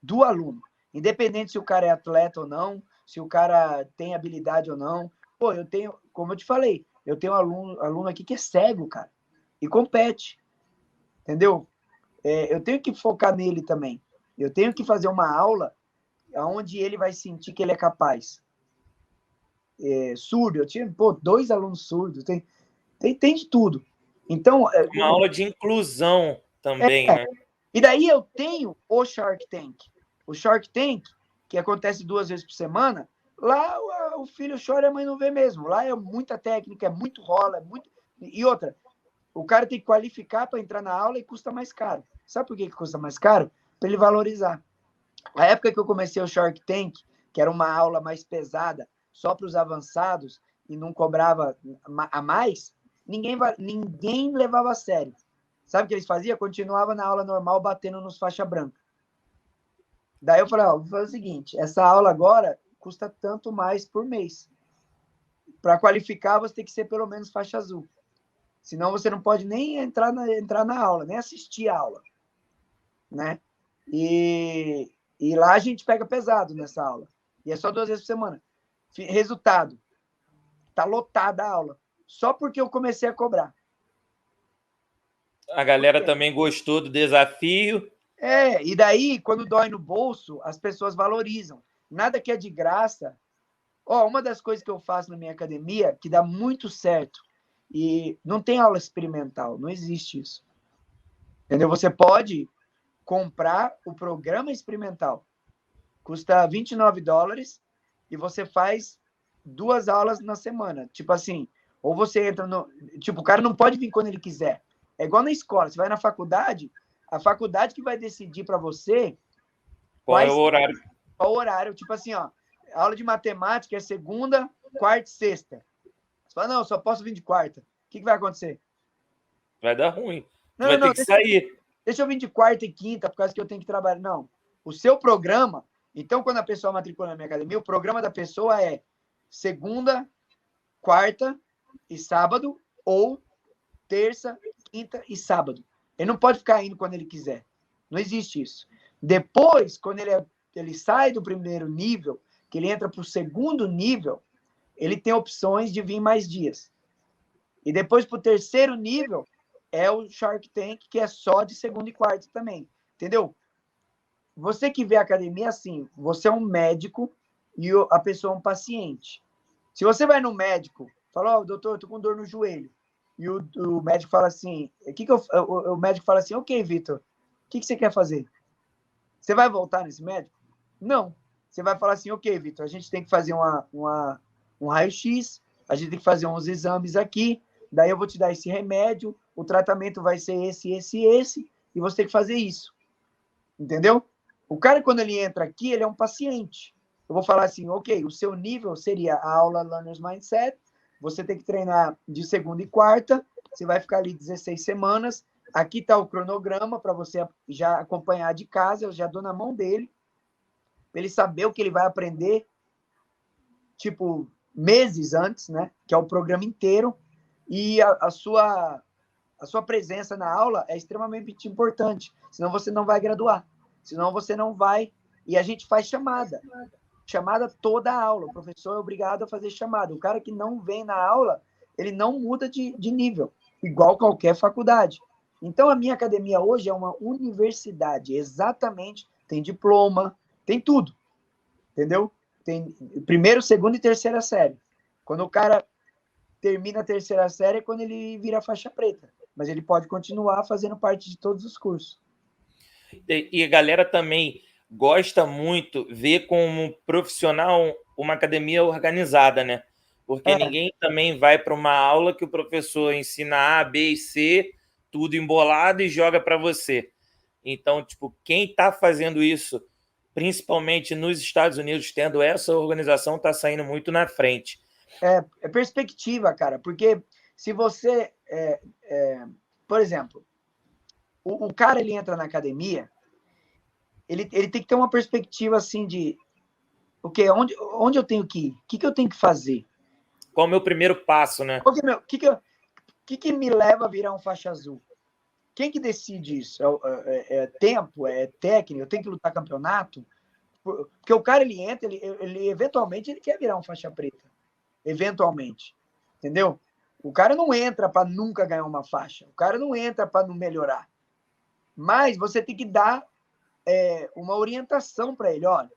Do aluno. Independente se o cara é atleta ou não, se o cara tem habilidade ou não. Pô, eu tenho, como eu te falei, eu tenho aluno aqui que é cego, cara, e compete. Entendeu? Eu tenho que focar nele também. Eu tenho que fazer uma aula onde ele vai sentir que ele é capaz. Surdo, eu tinha 2 alunos surdos, tem de tudo. Então, uma aula de inclusão também, né? E daí eu tenho o Shark Tank. O Shark Tank, que acontece 2 vezes por semana, lá o filho chora e a mãe não vê mesmo. Lá é muita técnica, é muito rola, é muito. E outra, o cara tem que qualificar para entrar na aula e custa mais caro. Sabe por que custa mais caro? Para ele valorizar. A época que eu comecei o Shark Tank, que era uma aula mais pesada, só para os avançados, e não cobrava a mais, ninguém levava a sério. Sabe o que eles faziam? Continuava na aula normal, batendo nos faixa branca. Daí eu falei, vou fazer o seguinte, essa aula agora custa tanto mais por mês. Para qualificar, você tem que ser pelo menos faixa azul. Senão você não pode nem entrar na aula, nem assistir a aula. Né? E lá a gente pega pesado nessa aula. E é só 2 vezes por semana. Resultado, tá lotada a aula. Só porque eu comecei a cobrar. A galera também gostou do desafio. E daí, quando dói no bolso, as pessoas valorizam. Nada que é de graça. Uma das coisas que eu faço na minha academia, que dá muito certo, e não tem aula experimental, não existe isso. Entendeu? Você pode comprar o programa experimental. Custa $29 e você faz 2 aulas na semana. Tipo assim, ou você entra no... Tipo, o cara não pode vir quando ele quiser. É igual na escola. Você vai na faculdade, a faculdade que vai decidir para você qual é o horário. Qual o horário. Tipo assim, ó, a aula de matemática é segunda, quarta e sexta. Você fala, não, só posso vir de quarta. O que vai acontecer? Vai dar ruim. Vai ter que sair. Deixa eu vir de quarta e quinta, por causa que eu tenho que trabalhar. Não. O seu programa... Então, quando a pessoa matricula na minha academia, o programa da pessoa é segunda, quarta e sábado, ou terça, quinta e sábado. Ele não pode ficar indo quando ele quiser. Não existe isso. Depois, quando ele sai do primeiro nível, que ele entra para o segundo nível, ele tem opções de vir mais dias. E depois, para o terceiro nível, é o Shark Tank, que é só de segunda e quarta também. Entendeu? Você que vê a academia assim, você é um médico e a pessoa é um paciente. Se você vai no médico, fala, doutor, eu tô com dor no joelho. E o médico fala assim, o médico fala assim, ok, Vitor, o que você quer fazer? Você vai voltar nesse médico? Não. você vai falar assim, ok, Vitor, a gente tem que fazer um raio-x, a gente tem que fazer uns exames aqui, daí eu vou te dar esse remédio, o tratamento vai ser esse, e você tem que fazer isso. Entendeu? O cara, quando ele entra aqui, ele é um paciente. Eu vou falar assim, ok, o seu nível seria a aula Learner's Mindset, você tem que treinar de segunda e quarta, você vai ficar ali 16 semanas, aqui está o cronograma para você já acompanhar de casa, eu já dou na mão dele, para ele saber o que ele vai aprender, tipo, meses antes, né? Que é o programa inteiro, e a sua presença na aula é extremamente importante, senão você não vai graduar, senão você não vai, e a gente faz chamada toda a aula, o professor é obrigado a fazer chamada, o cara que não vem na aula, ele não muda de nível, igual qualquer faculdade. Então, a minha academia hoje é uma universidade, exatamente, tem diploma, tem tudo, entendeu? Tem primeiro, segundo e terceira série. Quando o cara termina a terceira série, é quando ele vira faixa preta, mas ele pode continuar fazendo parte de todos os cursos. E a galera também gosta muito ver como profissional uma academia organizada, né? Porque ninguém também vai para uma aula que o professor ensina A, B e C, tudo embolado e joga para você. Então, tipo, quem está fazendo isso, principalmente nos Estados Unidos, tendo essa organização, está saindo muito na frente. É perspectiva, cara, porque se você, por exemplo, o cara, ele entra na academia, ele tem que ter uma perspectiva assim de, ok, onde eu tenho que ir? O que eu tenho que fazer? Qual é o meu primeiro passo, né? O que me leva a virar um faixa azul? Quem que decide isso? É tempo? É técnica? Eu tenho que lutar campeonato? Porque o cara, ele entra, ele eventualmente ele quer virar um faixa preta. Eventualmente. Entendeu? O cara não entra para nunca ganhar uma faixa. O cara não entra para não melhorar. Mas você tem que dar uma orientação para ele. Olha,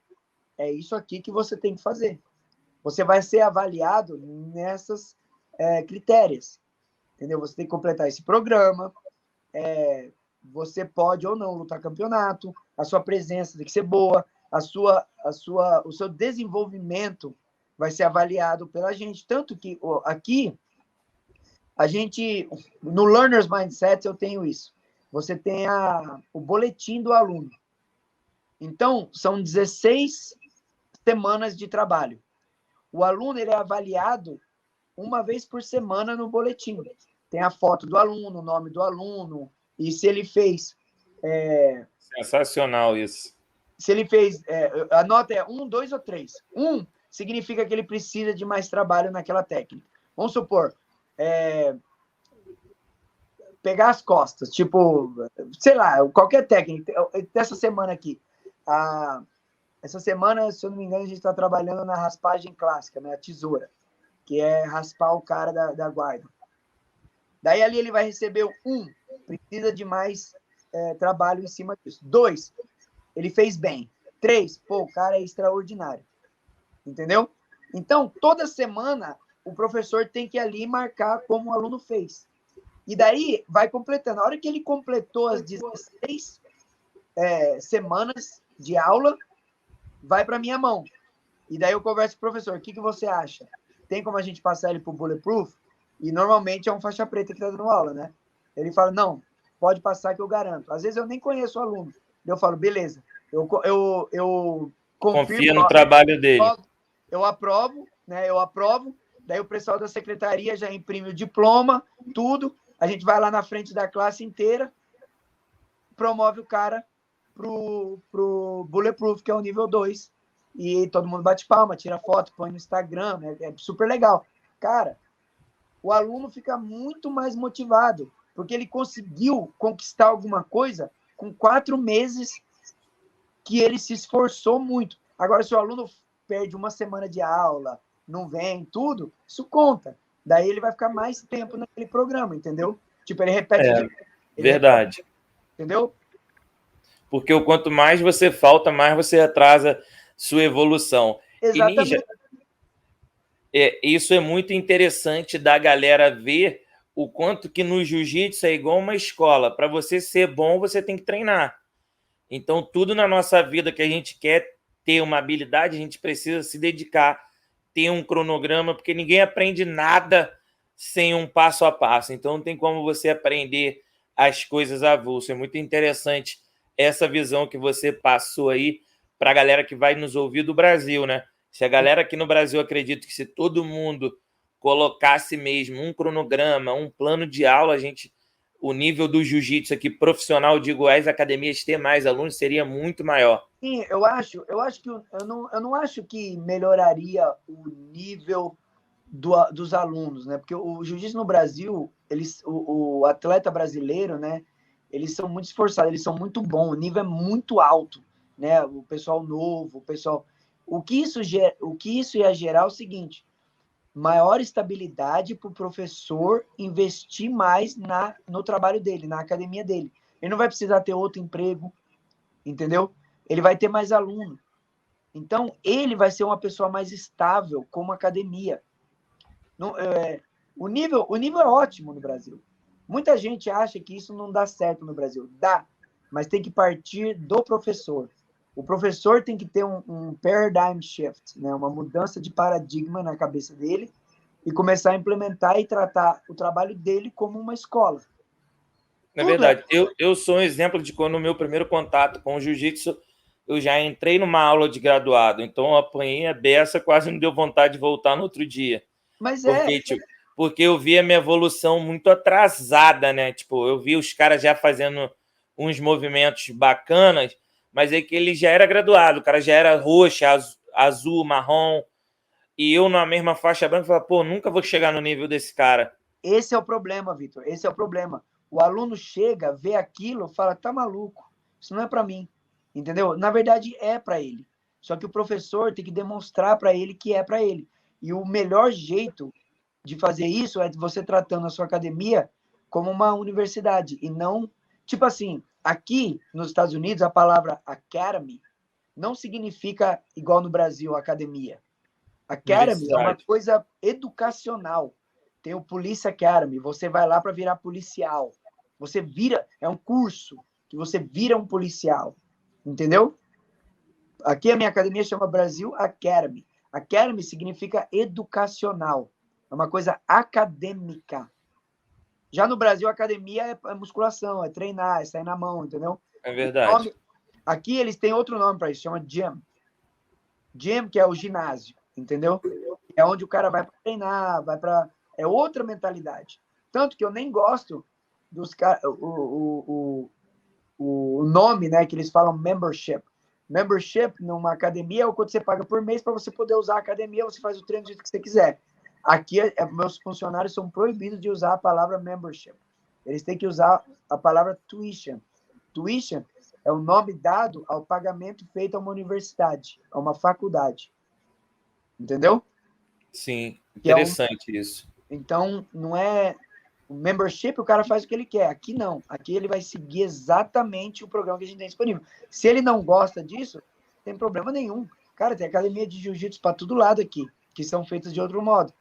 é isso aqui que você tem que fazer. Você vai ser avaliado nessas critérios. Entendeu? Você tem que completar esse programa. Você pode ou não lutar campeonato. A sua presença tem que ser boa. O seu desenvolvimento vai ser avaliado pela gente. Tanto que aqui, a gente, no Learner's Mindset, eu tenho isso. Você tem o boletim do aluno. Então, são 16 semanas de trabalho. O aluno, ele é avaliado uma vez por semana no boletim. Tem a foto do aluno, o nome do aluno, e se ele fez... Sensacional isso. Se ele fez... a nota é 1, 2 ou 3. 1 significa que ele precisa de mais trabalho naquela técnica. Vamos supor, pegar as costas, tipo, sei lá, qualquer técnica. Dessa semana aqui, essa semana, se eu não me engano, a gente está trabalhando na raspagem clássica, né? A tesoura, que é raspar o cara da guarda. Daí ali ele vai receber 1, precisa de mais trabalho em cima disso. 2, ele fez bem. 3, pô, o cara é extraordinário. Entendeu? Então, toda semana, o professor tem que ali marcar como o aluno fez. E daí, vai completando. A hora que ele completou as 16 semanas de aula, vai para minha mão. E daí eu converso com o professor. O que você acha? Tem como a gente passar ele para o Bulletproof? E normalmente é um faixa preta que está dando aula, né? Ele fala, não, pode passar que eu garanto. Às vezes eu nem conheço o aluno. Eu falo, beleza. Eu confia no trabalho dele. Eu aprovo, né? Eu aprovo. Daí o pessoal da secretaria já imprime o diploma, tudo. A gente vai lá na frente da classe inteira, promove o cara pro Bulletproof, que é o nível 2. E todo mundo bate palma, tira foto, põe no Instagram, é super legal. Cara, o aluno fica muito mais motivado, porque ele conseguiu conquistar alguma coisa com 4 meses que ele se esforçou muito. Agora, se o aluno perde uma semana de aula, não vem, tudo, isso conta. Daí ele vai ficar mais tempo naquele programa, entendeu? Tipo, ele repete. Verdade. Repete, entendeu? Porque o quanto mais você falta, mais você atrasa sua evolução. Exatamente. E, Ninja, isso é muito interessante da galera ver o quanto que no jiu-jitsu é igual uma escola. Para você ser bom, você tem que treinar. Então, tudo na nossa vida que a gente quer ter uma habilidade, a gente precisa se dedicar, ter um cronograma, porque ninguém aprende nada sem um passo a passo. Então, não tem como você aprender as coisas avulso. É muito interessante essa visão que você passou aí para a galera que vai nos ouvir do Brasil, né? Se a galera aqui no Brasil acredita que se todo mundo colocasse mesmo um cronograma, um plano de aula, o nível do jiu-jitsu aqui profissional, digo, as academias ter mais alunos seria muito maior. Sim, eu acho que eu não acho que melhoraria o nível dos alunos, né? Porque o jiu-jitsu no Brasil, o atleta brasileiro, né? Eles são muito esforçados, eles são muito bons, o nível é muito alto, né? O pessoal novo, o pessoal. O que isso ia gerar é o seguinte: maior estabilidade para o professor investir mais no trabalho dele, na academia dele. Ele não vai precisar ter outro emprego, entendeu? Ele vai ter mais aluno. Então, ele vai ser uma pessoa mais estável como academia. O nível é ótimo no Brasil. Muita gente acha que isso não dá certo no Brasil. Dá, mas tem que partir do professor. O professor tem que ter um paradigm shift, né? Uma mudança de paradigma na cabeça dele e começar a implementar e tratar o trabalho dele como uma escola. Na verdade, eu sou um exemplo de quando o meu primeiro contato com o jiu-jitsu, eu já entrei numa aula de graduado, então eu apanhei a beça, quase não deu vontade de voltar no outro dia. Mas Porque eu vi a minha evolução muito atrasada, né? Tipo, eu vi os caras já fazendo uns movimentos bacanas, mas é que ele já era graduado, o cara já era roxo, azul, marrom, e eu na mesma faixa branca falei, pô, nunca vou chegar no nível desse cara. esse é o problema, Vitor. Esse é o problema. O aluno chega, vê aquilo, fala, tá maluco, isso não é para mim, entendeu? Na verdade, é para ele. Só que o professor tem que demonstrar para ele que é para ele. E o melhor jeito de fazer isso é você tratando a sua academia como uma universidade e não, tipo assim, aqui nos Estados Unidos a palavra academy não significa igual no Brasil academia. Academy é uma coisa educacional. Tem o Police Academy, você vai lá para virar policial. Você vira, é um curso que você vira um policial, entendeu? Aqui a minha academia chama Brasil Academy. Academy significa educacional, é uma coisa acadêmica. Já no Brasil, academia é musculação, é treinar, é sair na mão, entendeu? É verdade. Aqui eles têm outro nome para isso, chama gym. Gym, que é o ginásio, entendeu? É onde o cara vai para treinar, vai para... É outra mentalidade. Tanto que eu nem gosto dos caras... O nome, né, que eles falam membership. Membership numa academia é o quanto você paga por mês para você poder usar a academia, você faz o treino do jeito que você quiser. Aqui, meus funcionários são proibidos de usar a palavra membership. Eles têm que usar a palavra tuition. Tuition é o nome dado ao pagamento feito a uma universidade, a uma faculdade. Entendeu? Sim, interessante isso. Então, não é... O membership, o cara faz o que ele quer. Aqui não. Aqui ele vai seguir exatamente o programa que a gente tem disponível. Se ele não gosta disso, não tem problema nenhum. Cara, tem academia de jiu-jitsu para todo lado aqui, que são feitas de outro modo.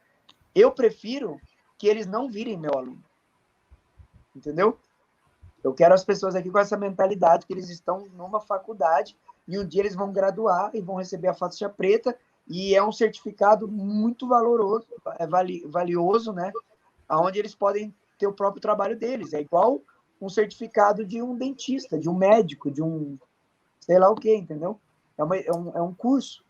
Eu prefiro que eles não virem meu aluno. Entendeu? Eu quero as pessoas aqui com essa mentalidade que eles estão numa faculdade e um dia eles vão graduar e vão receber a faixa preta e é um certificado muito valoroso, valioso, né? Onde eles podem ter o próprio trabalho deles. É igual um certificado de um dentista, de um médico, de um sei lá o quê, entendeu? É um curso.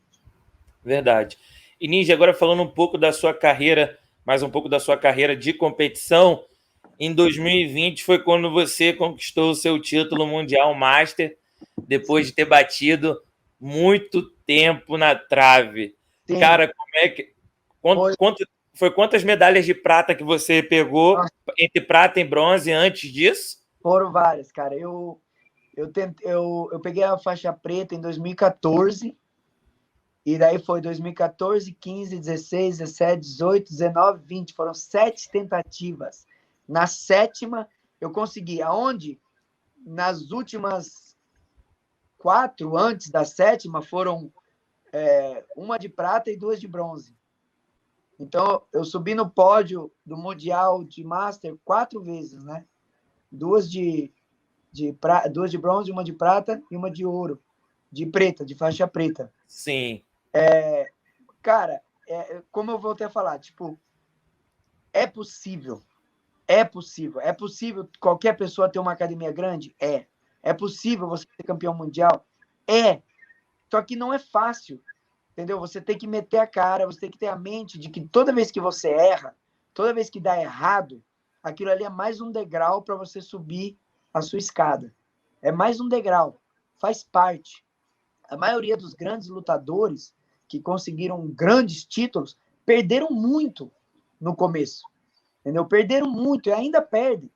Verdade. E Ninja, agora falando um pouco da sua carreira, mais um pouco da sua carreira de competição, em 2020 foi quando você conquistou o seu título mundial Master, depois de ter batido muito tempo na trave. Sim. Cara, como é que... Foi quantas medalhas de prata que você pegou entre prata e bronze antes disso? Foram várias, cara. Eu peguei a faixa preta em 2014, e daí foi 2014, 15, 16, 17, 18, 19, 20. Foram 7 tentativas. Na 7ª, eu consegui. Aonde? Nas últimas 4, antes da 7ª, foram uma de prata e 2 de bronze. Então, eu subi no pódio do Mundial de Master 4 vezes, né? 2 de bronze, uma de prata e uma de ouro. de preta, de faixa preta. Sim. Cara, como eu voltei a falar, tipo, é possível. É possível. É possível qualquer pessoa ter uma academia grande? É. É possível você ser campeão mundial? É. Só que não é fácil. Entendeu? Você tem que meter a cara, você tem que ter a mente de que toda vez que você erra, toda vez que dá errado, aquilo ali é mais um degrau para você subir a sua escada. É mais um degrau. Faz parte. A maioria dos grandes lutadores que conseguiram grandes títulos perderam muito no começo. Entendeu? Perderam muito e ainda perdem.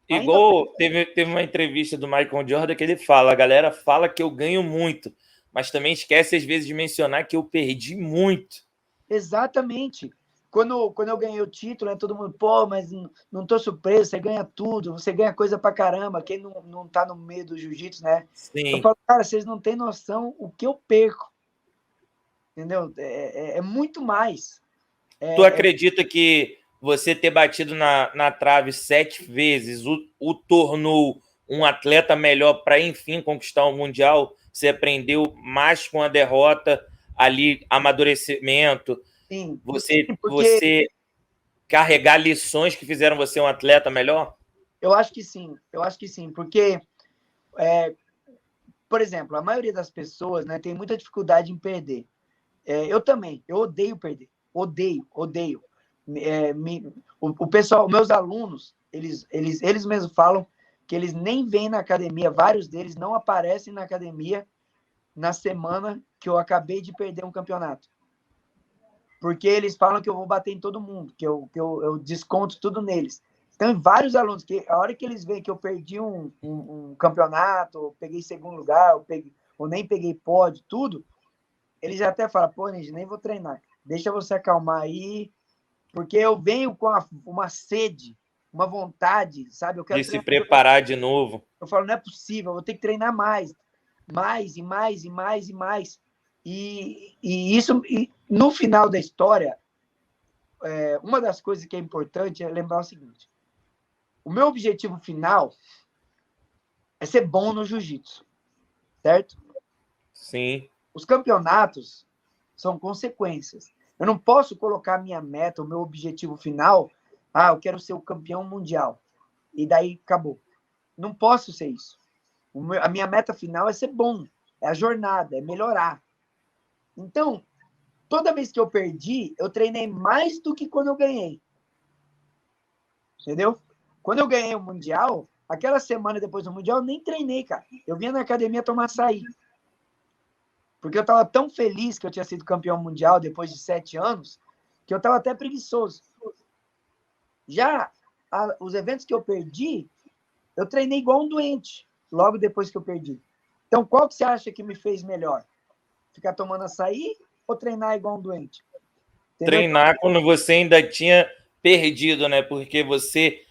Igual teve uma entrevista do Michael Jordan que ele fala: a galera fala que eu ganho muito, mas também esquece às vezes de mencionar que eu perdi muito. Exatamente. Quando eu ganhei o título, todo mundo, pô, mas não tô surpreso, você ganha tudo, você ganha coisa pra caramba, quem não tá no meio do jiu-jitsu, né? Eu Sim. falo, cara, vocês não têm noção o que eu perco. Entendeu? É muito mais. Tu acredita que você ter batido na trave 7 vezes o tornou um atleta melhor para, enfim, conquistar o Mundial? Você aprendeu mais com a derrota ali, amadurecimento, Sim, porque você carregar lições que fizeram você um atleta melhor? eu acho que sim, porque, por exemplo, a maioria das pessoas, né, tem muita dificuldade em perder. Eu também, eu odeio perder, odeio. O pessoal, meus alunos, eles mesmos falam que eles nem vêm na academia, vários deles não aparecem na academia na semana que eu acabei de perder um campeonato. Porque eles falam que eu vou bater em todo mundo, que eu desconto tudo neles. Então, vários alunos, que a hora que eles veem que eu perdi um campeonato, eu peguei segundo lugar, ou nem peguei pódio, tudo, eles já até falam, pô, Ninja, nem vou treinar. Deixa você acalmar aí, porque eu venho com uma sede, uma vontade, sabe? Eu quero De se treinar. preparar de novo. Eu falo, não é possível, eu vou ter que treinar mais, mais e mais e mais e mais. E isso, no final da história, uma das coisas que é importante é lembrar o seguinte: o meu objetivo final é ser bom no jiu-jitsu, certo? Sim. Os campeonatos são consequências. Eu não posso colocar minha meta, o meu objetivo final, eu quero ser o campeão mundial. E daí acabou. Não posso ser isso. A minha meta final é ser bom, é a jornada, é melhorar. Então, toda vez que eu perdi, eu treinei mais do que quando eu ganhei. Entendeu? Quando eu ganhei o Mundial, aquela semana depois do Mundial, eu nem treinei, cara. Eu vinha na academia tomar açaí. Porque eu estava tão feliz que eu tinha sido campeão mundial depois de 7 anos, que eu estava até preguiçoso. Já os eventos que eu perdi, eu treinei igual um doente, logo depois que eu perdi. Então, qual que você acha que me fez melhor? Ficar tomando açaí ou treinar igual um doente? Entendeu? Treinar quando você ainda tinha perdido, né? Porque você,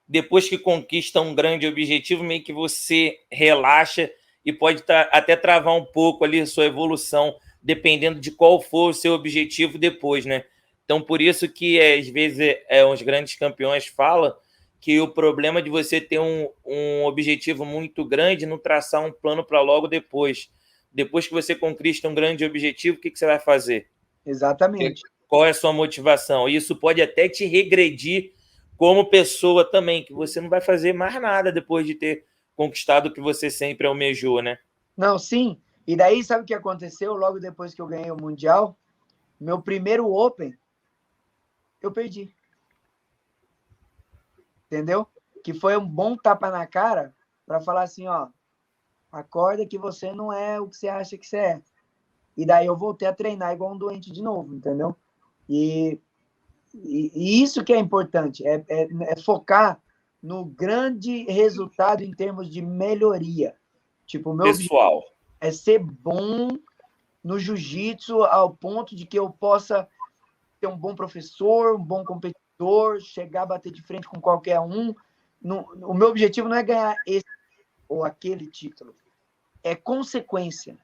depois que conquista um grande objetivo, meio que você relaxa e pode até travar um pouco ali a sua evolução, dependendo de qual for o seu objetivo depois, né? Então, por isso que às vezes os grandes campeões falam que o problema de você ter um objetivo muito grande não traçar um plano para logo depois. Depois que você conquista um grande objetivo, o que você vai fazer? Exatamente. Qual é a sua motivação? Isso pode até te regredir como pessoa também, que você não vai fazer mais nada depois de ter conquistado o que você sempre almejou, né? Não, sim. E daí, sabe o que aconteceu logo depois que eu ganhei o Mundial? Meu primeiro Open, eu perdi. Entendeu? Que foi um bom tapa na cara para falar assim, ó, acorda que você não é o que você acha que você é. E daí eu voltei a treinar igual um doente de novo, entendeu? E isso que é importante, é focar no grande resultado em termos de melhoria. Tipo, o meu objetivo Pessoal, é ser bom no jiu-jitsu ao ponto de que eu possa ter um bom professor, um bom competidor, chegar a bater de frente com qualquer um. O meu objetivo não é ganhar esse ou aquele título, é consequência.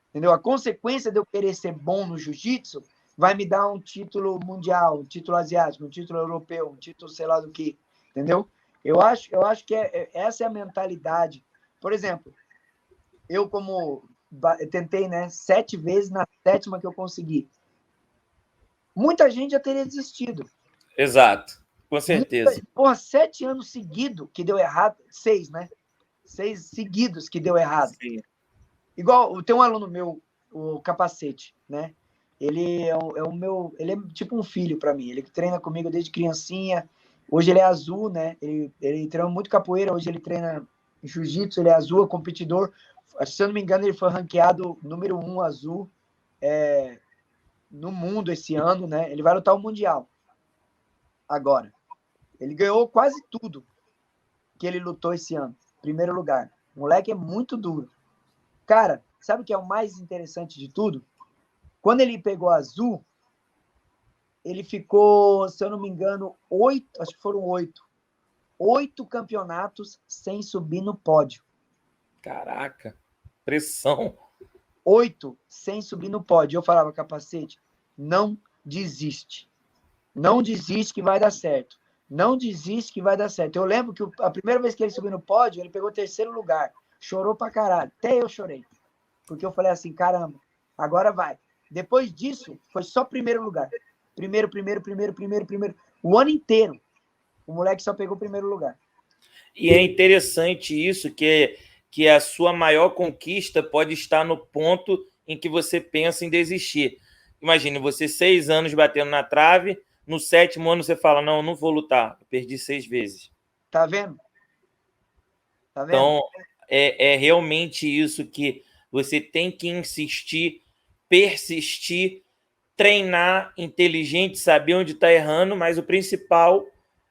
Entendeu? A consequência de eu querer ser bom no jiu-jitsu vai me dar um título mundial, um título asiático, um título europeu, um título sei lá do que, entendeu? Eu acho que essa é a mentalidade. Por exemplo, eu tentei, né, 7 vezes, na 7ª que eu consegui. Muita gente já teria desistido. Exato, com certeza. 7 anos seguidos que deu errado, 6, né? 6 seguidos que deu errado. Sim. Igual, tem um aluno meu, o Capacete, né? Ele ele é tipo um filho para mim. Ele treina comigo desde criancinha. Hoje ele é azul, né? Ele treina muito capoeira. Hoje ele treina jiu-jitsu. Ele é azul, é competidor. Se eu não me engano, ele foi ranqueado número 1 azul no mundo esse ano, né? Ele vai lutar o Mundial agora. Ele ganhou quase tudo que ele lutou esse ano. Primeiro lugar. O moleque é muito duro. Cara, sabe o que é o mais interessante de tudo? Quando ele pegou azul, ele ficou, se eu não me engano, 8, acho que foram 8 campeonatos sem subir no pódio. Caraca, pressão. 8 sem subir no pódio. Eu falava, Capacete, não desiste. Não desiste que vai dar certo. Não desiste que vai dar certo. Eu lembro que a primeira vez que ele subiu no pódio, ele pegou 3º lugar. Chorou pra caralho. Até eu chorei. Porque eu falei assim, caramba, agora vai. Depois disso, foi só 1º lugar. Primeiro. O ano inteiro, o moleque só pegou 1º lugar. E é interessante isso, que a sua maior conquista pode estar no ponto em que você pensa em desistir. Imagine, você 6 anos batendo na trave, no 7º ano você fala, não vou lutar, eu perdi 6 vezes. Tá vendo? Tá vendo? Então, é realmente isso que você tem que insistir, persistir, treinar inteligente, saber onde está errando, mas o principal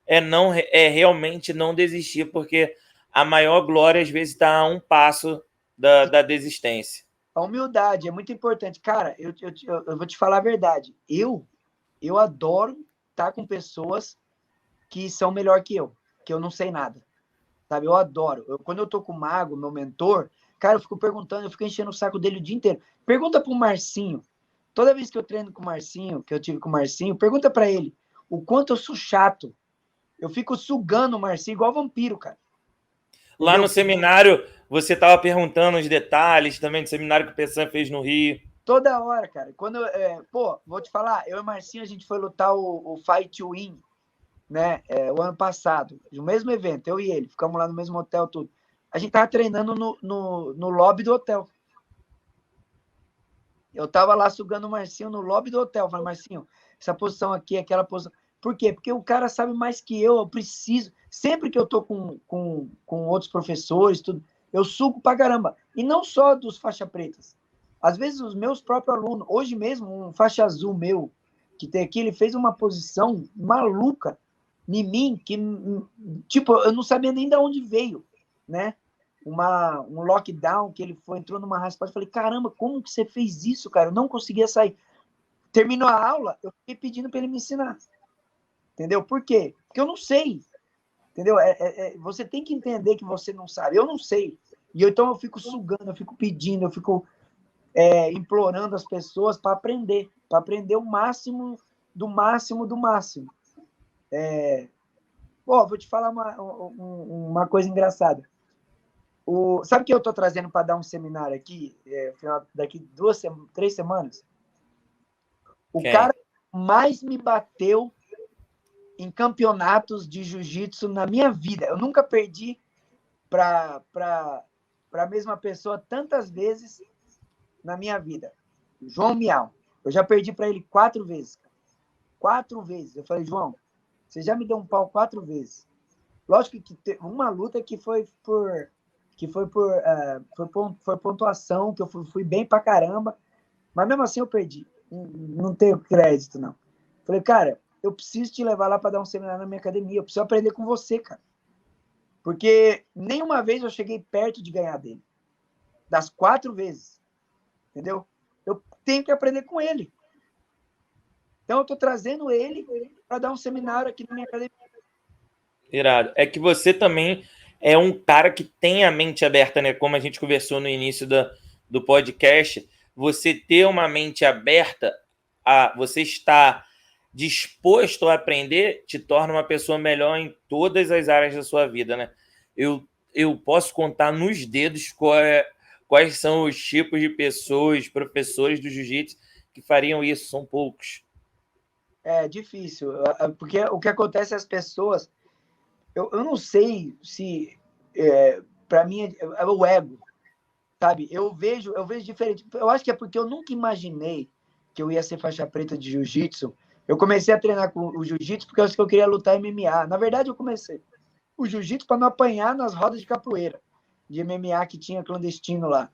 é realmente não desistir, porque a maior glória às vezes está a um passo da desistência. A humildade é muito importante. Cara, eu vou te falar a verdade. Eu adoro estar com pessoas que são melhor que eu não sei nada. Sabe? Eu adoro. Quando eu tô com o Mago, meu mentor, cara, eu fico perguntando, eu fico enchendo o saco dele o dia inteiro. Pergunta pro Marcinho. Toda vez que eu treino com o Marcinho, que eu tive com o Marcinho, pergunta para ele o quanto eu sou chato. Eu fico sugando o Marcinho igual vampiro, cara. Lá no seminário, você estava perguntando os detalhes também do seminário que o Pessan fez no Rio. Toda hora, cara. Quando, vou te falar, eu e o Marcinho, a gente foi lutar o Fight to Win, né? O ano passado, no mesmo evento, eu e ele, ficamos lá no mesmo hotel, tudo. A gente tava treinando no lobby do hotel. Eu tava lá sugando o Marcinho no lobby do hotel. Falei, Marcinho, essa posição aqui, aquela posição. Por quê? Porque o cara sabe mais que eu preciso. Sempre que eu tô com outros professores, tudo, eu sugo pra caramba. E não só dos faixa pretas. Às vezes os meus próprios alunos, hoje mesmo, um faixa azul meu, que tem aqui, ele fez uma posição maluca em mim, que, tipo, eu não sabia nem de onde veio, né? Um lockdown, que ele entrou numa raspada. Eu falei, caramba, como que você fez isso, cara? Eu não conseguia sair. Terminou a aula, eu fiquei pedindo para ele me ensinar. Entendeu? Por quê? Porque eu não sei. Entendeu? Você tem que entender que você não sabe. Eu não sei. Então eu fico sugando, eu fico pedindo, eu fico implorando as pessoas para aprender o máximo do máximo do máximo. Vou te falar uma coisa engraçada. Sabe o que eu estou trazendo para dar um seminário aqui, daqui 3 semanas? O cara mais me bateu em campeonatos de jiu-jitsu na minha vida. Eu nunca perdi para a mesma pessoa tantas vezes na minha vida. João Miau. Eu já perdi para ele 4 vezes. 4 vezes. Eu falei, João, você já me deu um pau 4 vezes. Lógico que uma luta que foi por pontuação, que eu fui bem pra caramba, mas mesmo assim eu perdi. Não tenho crédito, não. Falei, cara, eu preciso te levar lá para dar um seminário na minha academia, eu preciso aprender com você, cara. Porque nenhuma vez eu cheguei perto de ganhar dele. Das 4 vezes. Entendeu? Eu tenho que aprender com ele. Então eu tô trazendo ele para dar um seminário aqui na minha academia. Irado. É que você também é um cara que tem a mente aberta, né? Como a gente conversou no início do podcast, você ter uma mente aberta, você estar disposto a aprender, te torna uma pessoa melhor em todas as áreas da sua vida, né? Eu posso contar nos dedos quais são os tipos de pessoas, professores do jiu-jitsu que fariam isso? São poucos. É difícil, porque o que acontece, as pessoas, eu não sei se, para mim, é o ego, sabe? Eu vejo diferente. Eu acho que é porque eu nunca imaginei que eu ia ser faixa preta de jiu-jitsu. Eu comecei a treinar com o jiu-jitsu porque eu acho que eu queria lutar MMA. Na verdade, eu comecei o jiu-jitsu para não apanhar nas rodas de capoeira, de MMA que tinha clandestino lá,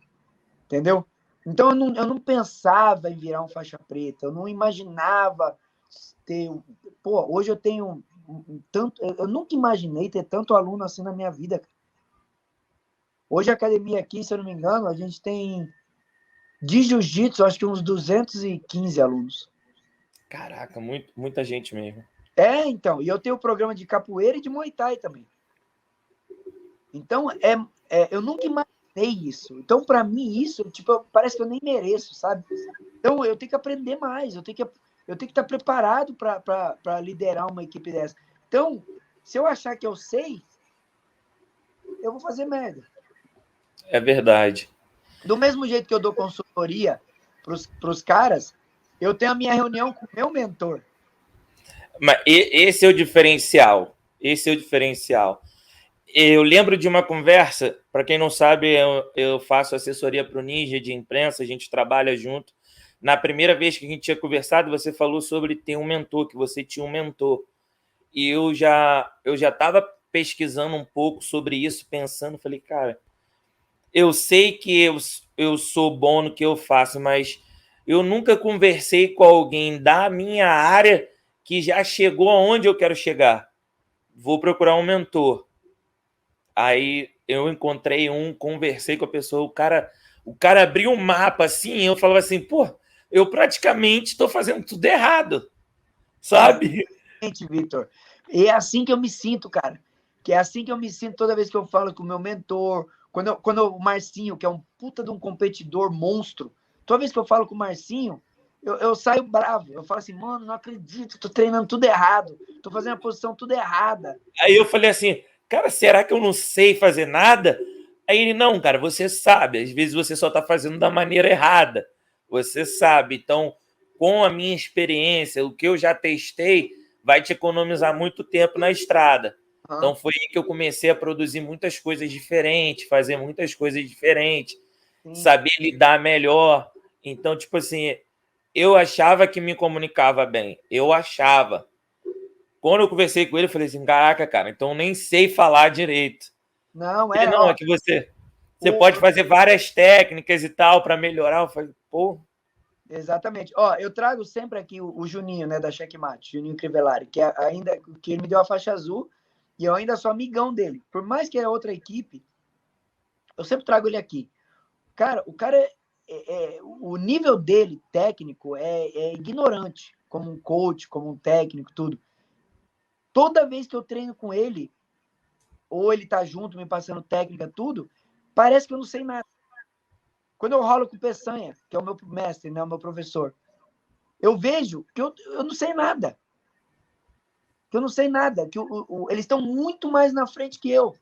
entendeu? Então eu não pensava em virar um faixa preta, eu não imaginava ter. Pô, hoje eu tenho tanto. Eu nunca imaginei ter tanto aluno assim na minha vida. Hoje a academia aqui, se eu não me engano, a gente tem de jiu-jitsu, acho que uns 215 alunos. Caraca, muita gente mesmo. Então, e eu tenho o programa de capoeira e de Muay Thai também. Então, eu nunca imaginei isso. Então, para mim, isso, tipo, parece que eu nem mereço, sabe? Então, eu tenho que aprender mais, eu tenho que estar preparado para liderar uma equipe dessa. Então, se eu achar que eu sei, eu vou fazer merda. É verdade. Do mesmo jeito que eu dou consultoria para os caras, eu tenho a minha reunião com o meu mentor. Mas esse é o diferencial. Esse é o diferencial. Eu lembro de uma conversa, para quem não sabe, eu faço assessoria para o Ninja de imprensa, a gente trabalha junto. Na primeira vez que a gente tinha conversado, você falou sobre ter um mentor, que você tinha um mentor. E eu já estava pesquisando um pouco sobre isso, pensando, falei, cara, eu sei que eu sou bom no que eu faço, mas eu nunca conversei com alguém da minha área que já chegou aonde eu quero chegar. Vou procurar um mentor. Aí eu encontrei conversei com a pessoa, o cara abriu um mapa assim, eu falava assim, pô, eu praticamente estou fazendo tudo errado, sabe? Exatamente, Vitor. E é assim que eu me sinto, cara. Que é assim que eu me sinto toda vez que eu falo com o meu mentor, quando o Marcinho, que é um puta de um competidor monstro, toda vez que eu falo com o Marcinho, eu saio bravo. Eu falo assim, mano, não acredito, tô treinando tudo errado, tô fazendo a posição tudo errada. Aí eu falei assim, cara, será que eu não sei fazer nada? Aí ele, não, cara, você sabe, às vezes você só está fazendo da maneira errada. Você sabe. Então, com a minha experiência, o que eu já testei, vai te economizar muito tempo na estrada. Então, foi aí que eu comecei a produzir muitas coisas diferentes, fazer muitas coisas diferentes, saber lidar melhor. Então, tipo assim, eu achava que me comunicava bem. Eu achava. Quando eu conversei com ele, eu falei assim, caraca, cara, então eu nem sei falar direito. Não, Ele, não, ó, é que você pode fazer várias técnicas e tal para melhorar. Eu falei, pô. Exatamente. Ó, eu trago sempre aqui o Juninho, né, da Checkmate, Juninho Crivellari, que ele me deu a faixa azul e eu ainda sou amigão dele. Por mais que é outra equipe, eu sempre trago ele aqui. Cara, o cara o nível dele técnico é ignorante, como um coach, como um técnico, tudo. Toda vez que eu treino com ele, ou ele tá junto, me passando técnica, tudo, parece que eu não sei nada. Quando eu rolo com o Peçanha, que é o meu mestre, né, o meu professor, eu vejo que eu não sei nada. Que eu não sei nada. Que eles estão muito mais na frente que eu.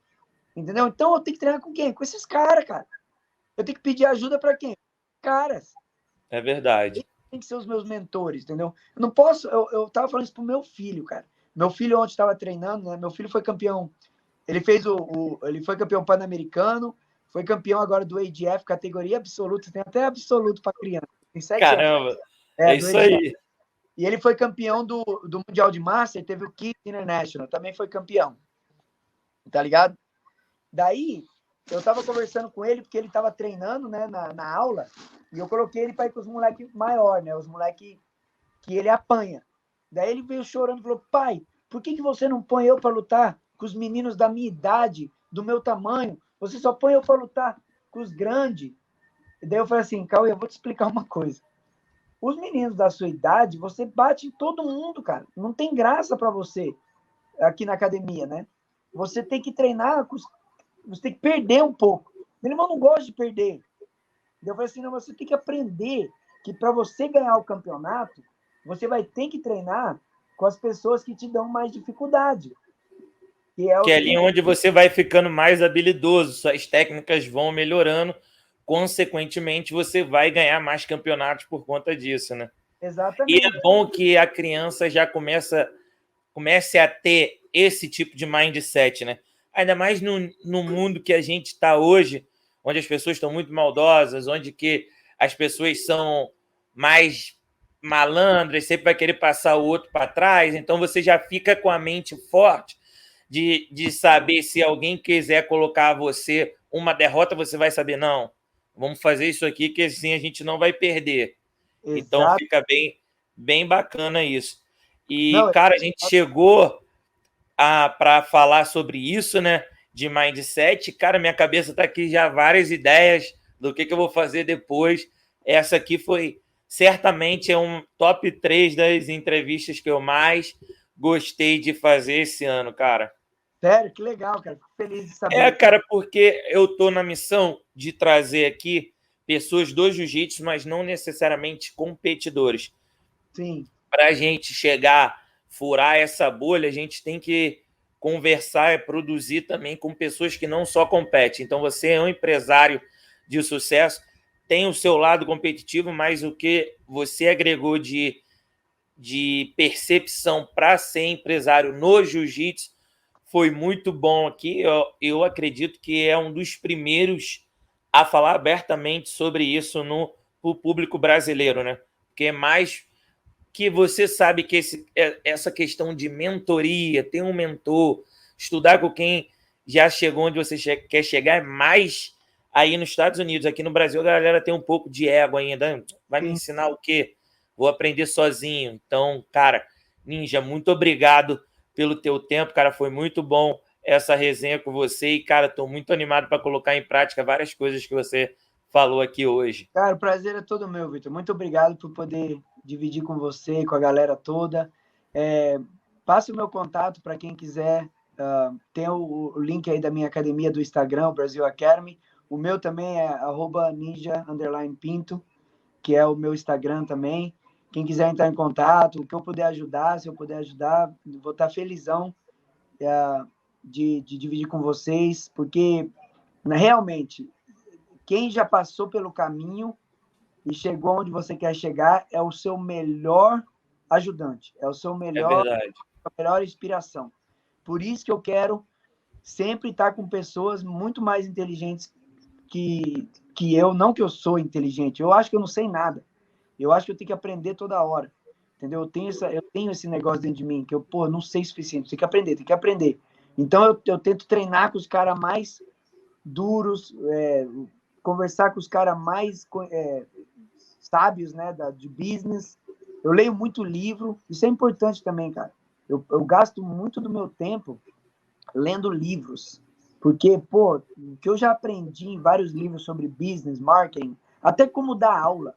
Entendeu? Então eu tenho que treinar com quem? Com esses caras, cara. Eu tenho que pedir ajuda para quem? Caras. É verdade. Tem que ser os meus mentores, entendeu? Eu não posso. Eu tava falando isso pro meu filho, cara. Meu filho ontem estava treinando, né? Meu filho foi campeão. Ele fez ele foi campeão pan-americano, foi campeão agora do ADF, categoria absoluta, tem até absoluto para criança. Tem 7 anos. Caramba, é Do isso ADF. aí. E ele foi campeão do Mundial de Master, teve o Kids International, também foi campeão. Tá ligado? Daí, eu tava conversando com ele, porque ele tava treinando, né, na aula, e eu coloquei ele para ir com os moleques maiores, né, os moleques que ele apanha. Daí ele veio chorando e falou, pai, por que você não põe eu para lutar com os meninos da minha idade, do meu tamanho? Você só põe eu para lutar com os grandes. E daí eu falei assim, Cauê, eu vou te explicar uma coisa. Os meninos da sua idade, você bate em todo mundo, cara. Não tem graça para você aqui na academia, né? Você tem que treinar, você tem que perder um pouco. Meu irmão não gosta de perder. Eu falei assim, não, você tem que aprender que para você ganhar o campeonato, você vai ter que treinar com as pessoas que te dão mais dificuldade. Que é ali onde você vai ficando mais habilidoso, suas técnicas vão melhorando, consequentemente, você vai ganhar mais campeonatos por conta disso, né? Exatamente. E é bom que a criança já comece a ter esse tipo de mindset, né? Ainda mais no mundo que a gente está hoje, onde as pessoas estão muito maldosas, onde que as pessoas são mais malandras, sempre vai querer passar o outro para trás, então você já fica com a mente forte de saber se alguém quiser colocar você uma derrota, você vai saber, não, vamos fazer isso aqui que assim a gente não vai perder. Então Exato. fica bem bacana isso. E, Não, cara, a gente chegou para falar sobre isso, né? De mindset. Cara, minha cabeça está aqui já várias ideias do que eu vou fazer depois. Essa aqui foi, certamente, um top 3 das entrevistas que eu mais gostei de fazer esse ano, cara. sério, que legal, cara. Fico feliz de saber. Cara, porque eu tô na missão de trazer aqui pessoas do jiu-jitsu, mas não necessariamente competidores. Sim. Para a gente chegar, furar essa bolha, a gente tem que conversar e produzir também com pessoas que não só competem. Então, você é um empresário de sucesso, tem o seu lado competitivo, mas o que você agregou de percepção para ser empresário no jiu-jitsu foi muito bom aqui. Eu acredito que é um dos primeiros a falar abertamente sobre isso no público brasileiro, né? Porque é mais que você sabe que essa questão de mentoria, ter um mentor, estudar com quem já chegou onde você quer chegar, é mais aí nos Estados Unidos. Aqui no Brasil, a galera tem um pouco de ego ainda. Vai me ensinar o quê? Vou aprender sozinho. Então, cara, Ninja, muito obrigado pelo teu tempo, cara. Foi muito bom essa resenha com você e, cara, estou muito animado para colocar em prática várias coisas que você falou aqui hoje. Cara, o prazer é todo meu, Vitor. Muito obrigado por poder dividir com você e com a galera toda. Passe o meu contato para quem quiser. Tem o link aí da minha academia do Instagram, o Brasil Academy. O meu também é @ninja_pinto, que é o meu Instagram também. Quem quiser entrar em contato, o que eu puder ajudar, se eu puder ajudar, vou estar felizão de dividir com vocês, porque realmente quem já passou pelo caminho e chegou onde você quer chegar é o seu melhor ajudante, é o seu melhor, a melhor inspiração. Por isso que eu quero sempre estar com pessoas muito mais inteligentes que eu. Não que eu sou inteligente, eu acho que eu não sei nada. Eu acho que eu tenho que aprender toda hora, entendeu? Eu tenho esse negócio dentro de mim, que eu, não sei o suficiente, tem que aprender. Então, eu tento treinar com os caras mais duros, conversar com os caras mais sábios, né, de business. Eu leio muito livro, isso é importante também, cara. Eu gasto muito do meu tempo lendo livros, porque, o que eu já aprendi em vários livros sobre business, marketing, até como dar aula.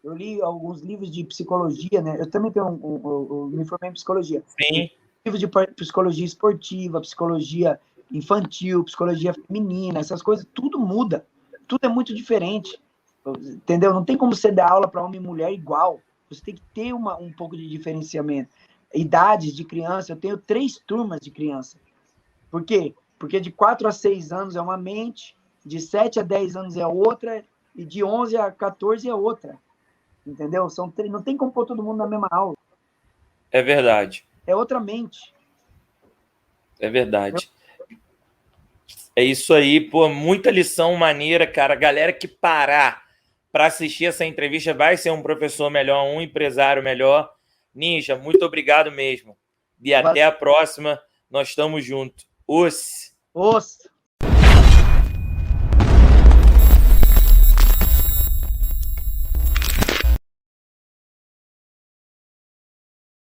Eu li alguns livros de psicologia, né? Eu também eu me formei em psicologia. Sim. Livros de psicologia esportiva, psicologia infantil, psicologia feminina, essas coisas, tudo muda. Tudo é muito diferente, entendeu? Não tem como você dar aula para homem e mulher igual. Você tem que ter um pouco de diferenciamento. Idades de criança, eu tenho 3 turmas de criança. Por quê? Porque de 4 a 6 anos é uma mente, de 7 a 10 anos é outra, e de 11 a 14 é outra. Entendeu? Não tem como pôr todo mundo na mesma aula. É verdade. É outra mente. É verdade. É isso aí, pô, muita lição maneira, cara. Galera que parar para assistir essa entrevista vai ser um professor melhor, um empresário melhor. Ninja, muito obrigado mesmo. E até a próxima. Nós estamos juntos. Os.